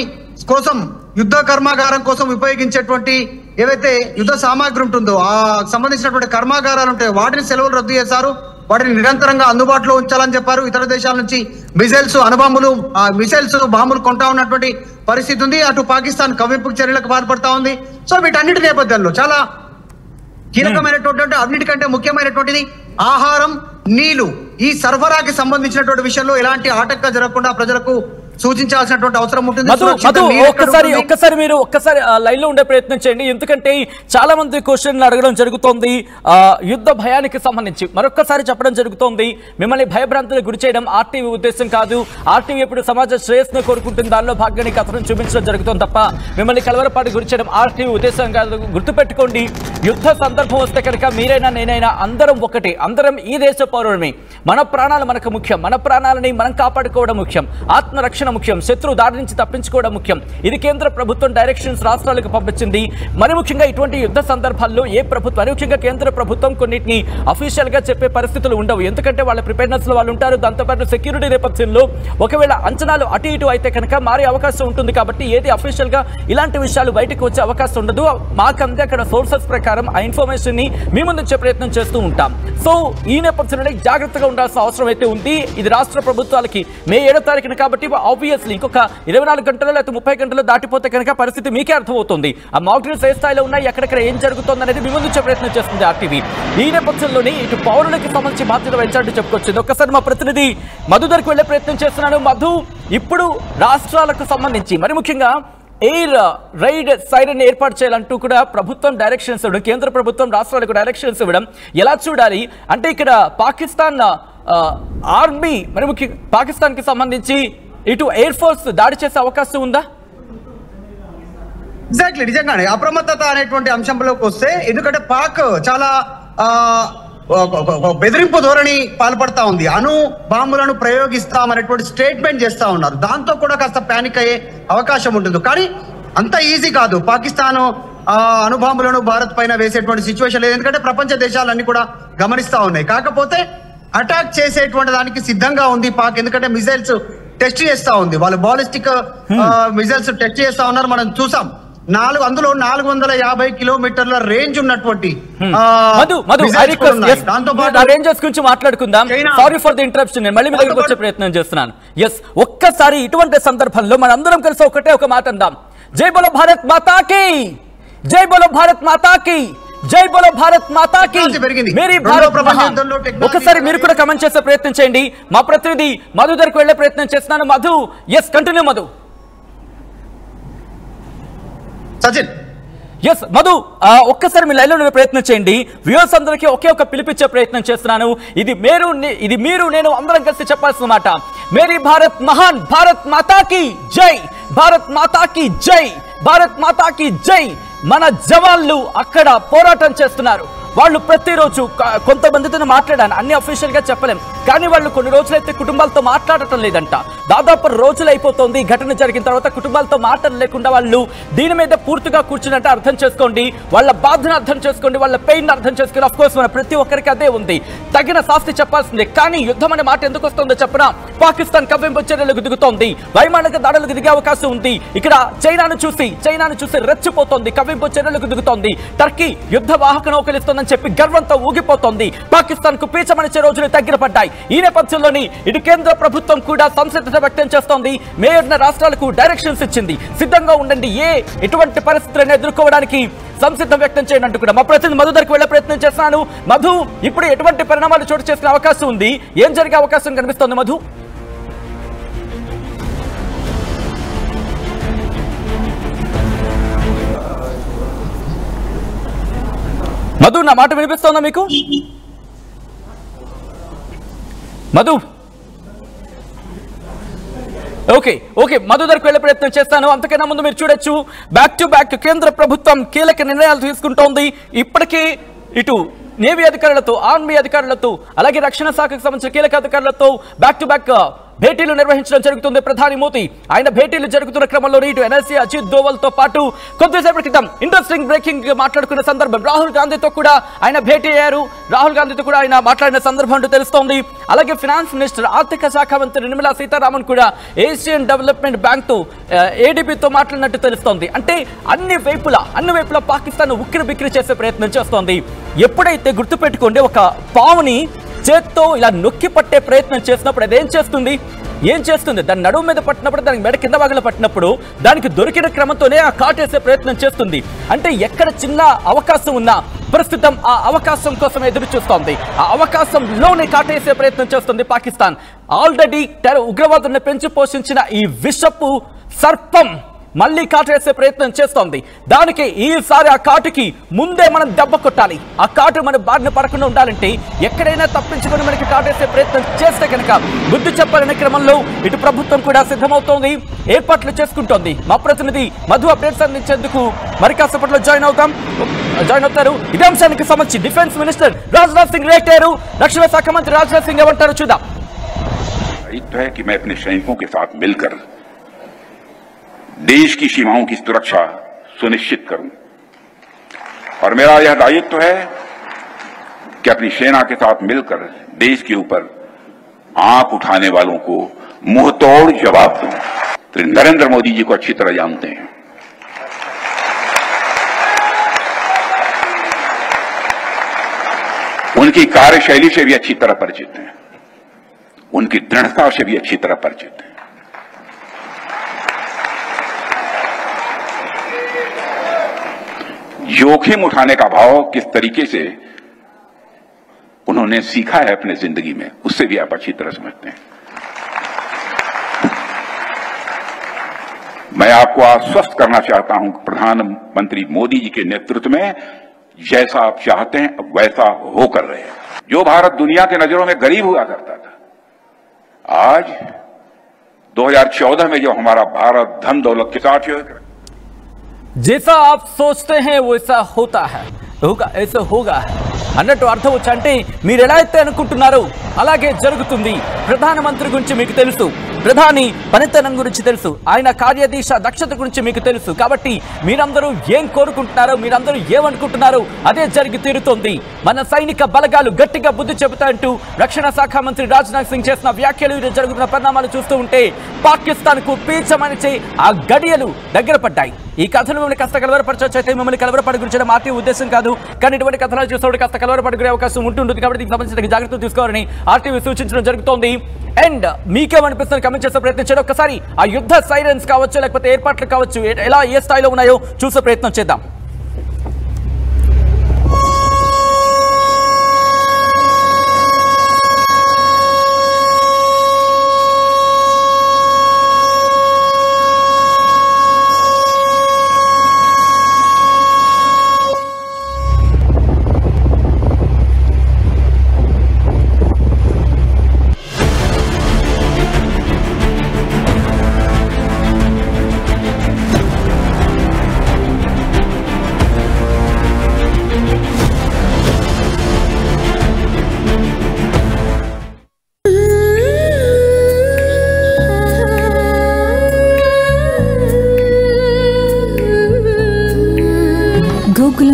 కోసం యుద్ధ కర్మాగారం కోసం ఉపయోగించేటువంటి ఏవైతే యుద్ధ సామాగ్రి ఉంటుందో ఆ సంబంధించినటువంటి కర్మాగారాలు ఉంటాయో వాటిని సెలవులు రద్దు చేశారు. వాటిని నిరంతరంగా అందుబాటులో ఉంచాలని చెప్పారు. ఇతర దేశాల నుంచి మిసైల్స్, మిసైల్స్, బాంబులు కొంటా ఉన్నటువంటి పరిస్థితి ఉంది. అటు పాకిస్తాన్ కవ్వింపు చర్యలకు పాల్పడతా ఉంది. సో వీటన్నిటి నేపథ్యంలో చాలా కీలకమైనటువంటి, అన్నిటికంటే ముఖ్యమైనటువంటిది ఆహారం, నీళ్లు, ఈ సరఫరాకి సంబంధించినటువంటి విషయంలో ఎలాంటి ఆటంకం జరగకుండా ప్రజలకు సూచించాల్సినటువంటి అవసరం ఉంటుంది. ఒక్కసారి మీరు లైన్ లో ఉండే ప్రయత్నం చేయండి, ఎందుకంటే చాలా మంది క్వశ్చన్లు అడగడం జరుగుతోంది యుద్ధ భయానికి సంబంధించి. మరొక్కసారి చెప్పడం జరుగుతోంది, మిమ్మల్ని భయభ్రాంతులకు గురి చేయడం ఆర్టీవీ ఉద్దేశం కాదు. ఆర్టీవీ ఎప్పుడు సమాజ శ్రేయస్సును కోరుకుంటుంది, దానిలో భాగంగా కథనం చూపించడం జరుగుతుంది తప్ప మిమ్మల్ని కలవరపాటు గురి చేయడం ఆర్టీవీ ఉద్దేశం కాదు. గుర్తుపెట్టుకోండి, యుద్ధ సందర్భం వస్తే కనుక మీరైనా నేనైనా అందరం ఒకటి, అందరం ఈ దేశ పౌరులమే. మన ప్రాణాలు మనకు ముఖ్యం, మన ప్రాణాలని మనం కాపాడుకోవడం ముఖ్యం, ఆత్మరక్షణ ముఖ్యం, శత్రు దాడి నుంచి తప్పించుకోవడం ముఖ్యం. ఇది కేంద్ర ప్రభుత్వం డైరెక్షన్స్ రాష్ట్రాలకు పంపించింది. మరి ముఖ్యంగా ఇటువంటి యుద్ధ సందర్భాల్లో ఏ ప్రభుత్వం, మరి ముఖ్యంగా కేంద్ర ప్రభుత్వం కొన్నిటిని అఫీషియల్ గా చెప్పే పరిస్థితులు ఉండవు, ఎందుకంటే వాళ్ళ ప్రిపేర్నెస్ లో వాళ్ళు ఉంటారు. దాంతోపాటు సెక్యూరిటీ నేపథ్యంలో ఒకవేళ అంచనాలు అటు ఇటు అయితే కనుక మారే అవకాశం ఉంటుంది. కాబట్టి ఏది అఫీషియల్ గా ఇలాంటి విషయాలు బయటకు వచ్చే అవకాశం ఉండదు. మాకంతే అక్కడ సోర్సెస్ ప్రకారం ఆ ఇన్ఫర్మేషన్ ని మీ ముందు వచ్చే ప్రయత్నం చేస్తూ ఉంటాం. సో ఈ నేపథ్యంలో జాగ్రత్తగా ఉండాల్సిన అవసరం అయితే ఉంది. ఇది రాష్ట్ర ప్రభుత్వాలకి మే 7వ తారీఖున కాబట్టి ఆబ్వియస్లీ ఇంకొక 24 గంటలు లేకపోతే 30 గంటలు దాటిపోతే కనుక పరిస్థితి మీకే అర్థమవుతుంది. ఆ మాక్ డ్రిల్స్ ఏ స్థాయిలో ఉన్నాయి, ఎక్కడెక్కడ ఏం జరుగుతుంది అనేది మీ ముందు వచ్చే ప్రయత్నం చేస్తుంది ఆర్టీవీ. ఈ నేపథ్యంలోనే ఇటు పౌరులకి సంబంధించి బాధ్యత వహించాలంటే చెప్పుకొచ్చింది. ఒక్కసారి మా ప్రతినిధి మధు దగ్గరికి వెళ్లే ప్రయత్నం చేస్తున్నాను. మధు, ఇప్పుడు రాష్ట్రాలకు సంబంధించి మరి ముఖ్యంగా ఎయిర్ రైడ్ సైరన్ ఏర్పాటు చేయాలంటూ కూడా ప్రభుత్వం డైరెక్షన్స్ ఇవ్వడం, కేంద్ర ప్రభుత్వం రాష్ట్రాలకు డైరెక్షన్స్ ఇవ్వడం ఎలా చూడాలి అంటే ఇక్కడ పాకిస్తాన్ ఆర్మీ మరి ముఖ్యంగా పాకిస్తాన్ కి సంబంధించి ఇటు ఎయిర్ ఫోర్స్ దాడి చేసే అవకాశం ఉందా? ఎగ్జాక్ట్లీ, నిజంగానే అప్రమత్తత అనేటువంటి అంశంలోకి వస్తే, ఎందుకంటే పాక్ చాలా బెదిరింపు ధోరణి పాల్పడతా ఉంది. అణు బాంబులను ప్రయోగిస్తామనేటువంటి స్టేట్మెంట్ చేస్తా ఉన్నారు. దాంతో కూడా కాస్త ప్యానిక్ అయ్యే అవకాశం ఉంటుంది. కానీ అంత ఈజీ కాదు పాకిస్తాన్ అణుబాంబులను భారత్ పైన వేసేటువంటి సిచ్యువేషన్ లేదు, ఎందుకంటే ప్రపంచ దేశాలన్నీ కూడా గమనిస్తా ఉన్నాయి. కాకపోతే అటాక్ చేసేటువంటి దానికి సిద్ధంగా ఉంది పాక్, ఎందుకంటే మిసైల్స్ టెస్ట్ చేస్తా ఉంది. వాళ్ళు బాలిస్టిక్ మిసైల్స్ టెస్ట్ చేస్తా ఉన్నారు. మనం చూసాం అందులో 450 కిలోమీటర్ల రేంజ్ ఉన్నటువంటి మాట్లాడుకుందాం. సారీ ఫర్ ది ఇంటరప్షన్, మళ్ళీ మీ దగ్గరికి వచ్చే ప్రయత్నం చేస్తున్నాను. ఎస్, ఒక్కసారి ఇటువంటి సందర్భంలో మనందరం కలిసి ఒకటే ఒక మాట అందాం, జై బోలో భారత్ మాతా కీ, జై బోలో భారత్ మాతా కీ, జై బోలో భారత్ మాతా కీ, మేరీ భారత్ మహాన్. ఒకసారి మీరు కూడా కమెంట్ చేసే ప్రయత్నం చేయండి. మా ప్రతినిధి మధు దగ్గరికి వెళ్లే ప్రయత్నం చేస్తున్నాను. Madhu, yes continue Madhu. Sachin, yes Madhu, ఒక్కసారి మీ లైన్లో ఉండే ప్రయత్నం చేయండి. వ్యూవర్స్ అందరికీ ఒకే ఒక పిలిపించే ప్రయత్నం చేస్తున్నాను. ఇది మీరు నేను అందరం కలిసి చెప్పాల్సిన మాట. మేరీ భారత్ మహాన్, భారత్ మాతాకి జై, భారత్ మాతాకి జై, భారత్ మాతాకి జై. మన జవాన్లు అక్కడ పోరాటం చేస్తున్నారు. వాళ్ళు ప్రతిరోజు కొంతమందితో మాట్లాడాను, అన్ని అఫీషియల్ గా చెప్పలేం, కానీ వాళ్ళు కొన్ని రోజులైతే కుటుంబాలతో మాట్లాడటం లేదంట. దాదాపు రోజులు అయిపోతుంది ఘటన జరిగిన తర్వాత కుటుంబాలతో మాటలు లేకుండా వాళ్ళు దీని మీద పూర్తిగా కూర్చున్నట్టు అర్థం చేసుకోండి, వాళ్ళ బాధను అర్థం చేసుకోండి, వాళ్ళ పెయిన్ అర్థం చేసుకోండి. ఆఫ్ కోర్స్ మన ప్రతి ఒక్కరికి అదే ఉంది, తగిన శాస్తి చెప్పాల్సిందే. కానీ యుద్ధం అనే మాట ఎందుకు వస్తుందో చెప్పనా, పాకిస్తాన్ కవ్వింపు చర్యలకు దిగుతోంది, వైమానిక దాడులకు దిగే అవకాశం ఉంది. ఇక్కడ చైనాను చూసి రెచ్చిపోతోంది, కవ్వింపు చర్యలకు దిగుతోంది. టర్కీ యుద్ధ వాహక నౌకలిస్తోందని చెప్పి గర్వంతో ఊగిపోతోంది. పాకిస్తాన్ కు పీచమనిచ్చే రోజులు దగ్గర పడ్డాయి. ఈ నేపథ్యంలోని ఇటు కేంద్ర ప్రభుత్వం కూడా సంసిద్ధత వ్యక్తం చేస్తోంది. మేయర్ల రాష్ట్రాలకు డైరెక్షన్స్ ఇచ్చింది, సిద్ధంగా ఉండండి, ఎటువంటి పరిస్థితులను ఎదుర్కోవడానికి సంసిద్ధం వ్యక్తం చేయండి అంటూ కూడా. మా ప్రతినిధి మధు దగ్గరికి వెళ్లే ప్రయత్నం చేస్తున్నాను. మధు, ఇప్పుడు ఎటువంటి పరిణామాలు చోటు చేసుకునే అవకాశం ఉంది, ఏం జరిగే అవకాశం కనిపిస్తోంది మధు? మధు, నా మాట వినిపిస్తోందా మీకు? మధు, ఓకే మధు దగ్గరికి వెళ్లే ప్రయత్నం చేస్తాను. అంతకన్నా ముందు మీరు చూడొచ్చు, బ్యాక్ టు బ్యాక్ కేంద్ర ప్రభుత్వం కీలక నిర్ణయాలు తీసుకుంటోంది. ఇప్పటికీ ఇటు నేవీ అధికారులతో, ఆర్మీ అధికారులతో, అలాగే రక్షణ శాఖకు సంబంధించిన కీలక అధికారులతో బ్యాక్ టు బ్యాక్ భేటీలు నిర్వహించడం జరుగుతుంది. ప్రధాని మోదీ ఆయన భేటీలు జరుగుతున్న క్రమంలో ఇటు ఎన్ఎల్సీ అజిత్ దోవల్ తో పాటు కొద్దిసేపటి క్రితం ఇంట్రెస్టింగ్ బ్రేకింగ్ మాట్లాడుకున్న సందర్భం, రాహుల్ గాంధీతో కూడా ఆయన భేటీ అయ్యారు. రాహుల్ గాంధీతో కూడా ఆయన మాట్లాడిన సందర్భం అంటూ తెలుస్తోంది. అలాగే ఫినాన్స్ మినిస్టర్, ఆర్థిక శాఖ మంత్రి నిర్మలా సీతారామన్ కూడా ఏషియన్ డెవలప్మెంట్ బ్యాంక్ తో, ఏడీబీతో మాట్లాడినట్టు తెలుస్తోంది. అంటే అన్ని వైపులా పాకిస్తాన్ ఉక్కిరి బిక్కిరి చేసే ప్రయత్నం చేస్తోంది. ఎప్పుడైతే గుర్తుపెట్టుకోండి, ఒక పావుని చేత్తో ఇలా నొక్కి పట్టే ప్రయత్నం చేసినప్పుడు అదేం చేస్తుంది, దాని నడుము మీద పట్టినప్పుడు, దానికి మెడ కింద భాగంలో పట్టినప్పుడు దానికి దొరికిన క్రమంతోనే ఆ కాటేసే ప్రయత్నం చేస్తుంది. అంటే ఎక్కడ చిన్న అవకాశం ఉన్నా ప్రస్తుతం ఆ అవకాశం కోసం ఎదురు చూస్తోంది, ఆ అవకాశంలోనే కాటేసే ప్రయత్నం చేస్తుంది పాకిస్తాన్. ఆల్రెడీ ఉగ్రవాదులను పెంచి పోషించిన ఈ విషపు సర్పం మళ్ళీ కాటేసే ప్రయత్నం చేస్తోంది. దానికి ఈసారి ఆ కాటుకి ముందే మనం దెబ్బ కొట్టాలి. ఆ కాటు మన బారిన పడకుండా ఉండాలంటే ఎక్కడైనా తప్పించుకొని మనకి కాటేసే ప్రయత్నం చేస్తే కనుక బుద్ధి చెప్పాలనే క్రమంలో ఇటు ప్రభుత్వం కూడా సిద్ధమవుతోంది, ఏర్పాట్లు చేసుకుంటోంది. మా ప్రతినిధి మధు అప్డేట్స్ అందించేందుకు మరి కాసేపట్లో జాయిన్ అవుతారు. ఇదే అంశానికి సంబంధించి defence minister Rajnath Singh react అయ్యారు. రక్షణ శాఖ మంత్రి రాజ్నాథ్ సింగ్ ఏమంటారు చూద్దాం. देश की सीमाओं की सुरक्षा सुनिश्चित करूं और मेरा यह दायित्व है कि अपनी सेना के साथ मिलकर देश के ऊपर आंख उठाने वालों को मुंहतोड़ जवाब दूं। तो नरेंद्र मोदी जी को अच्छी तरह जानते हैं, उनकी कार्यशैली से भी अच्छी तरह परिचित हैं, उनकी दृढ़ता से भी अच्छी तरह परिचित हैं। जोखिम उठाने का भाव किस तरीके से उन्होंने सीखा है अपने जिंदगी में, उससे भी आप अच्छी तरह समझते हैं। मैं आपको आश्वस्त करना चाहता हूं कि प्रधानमंत्री मोदी जी के नेतृत्व में जैसा आप चाहते हैं वैसा होकर रहे। जो भारत दुनिया के नजरों में गरीब हुआ करता था, आज 2014 में जो हमारा भारत धन दौलत के साथ जैसा आप सोचते हैं वैसा होता है, ऐसा होगा అన్నట్టు అర్థం వచ్చి, అంటే మీరు ఎలా అయితే అనుకుంటున్నారో అలాగే జరుగుతుంది. ప్రధానమంత్రి గురించి మీకు తెలుసు, ప్రధాని పనితనం గురించి తెలుసు, ఆయన కార్యదీక్ష దక్షత గురించి మీకు తెలుసు. కాబట్టి మీరందరూ ఏం కోరుకుంటున్నారో, మీరందరూ ఏమనుకుంటున్నారో అదే జరిగి తీరుతోంది. మన సైనిక బలగాలు గట్టిగా బుద్ధి చెబుతాయంటూ రక్షణ శాఖ మంత్రి రాజ్నాథ్ సింగ్ చేసిన వ్యాఖ్యలు, జరుగుతున్న పరిణామాలు చూస్తూ ఉంటే పాకిస్తాన్ కు పీచమనిచే ఆ గడియలు దగ్గర పడ్డాయి. ఈ కథలు మిమ్మల్ని కాస్త కలవరపరచవచ్చు, అయితే మిమ్మల్ని కలవరపడి గురించిన మాటే ఉద్దేశం కాదు. కానీ ఇటువంటి కథనాలు చూసేవాడు కాస్త కలవరపడుకునే అవకాశం ఉంటుంది. కాబట్టి దీనికి సంబంధించిన జాగ్రత్తలు తీసుకోవాలని ఆర్టీవీ సూచించడం జరుగుతోంది. అండ్ మీకేమనిపిస్తుంది కమెంట్ చేసే ప్రయత్నం చేయండి. ఒక్కసారి ఆ యుద్ధ సైరన్స్ కావచ్చు, లేకపోతే ఏర్పాట్లు కావచ్చు, ఎలా ఏ స్థాయిలో ఉన్నాయో చూసే ప్రయత్నం చేద్దాం.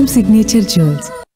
from Signature Jewels.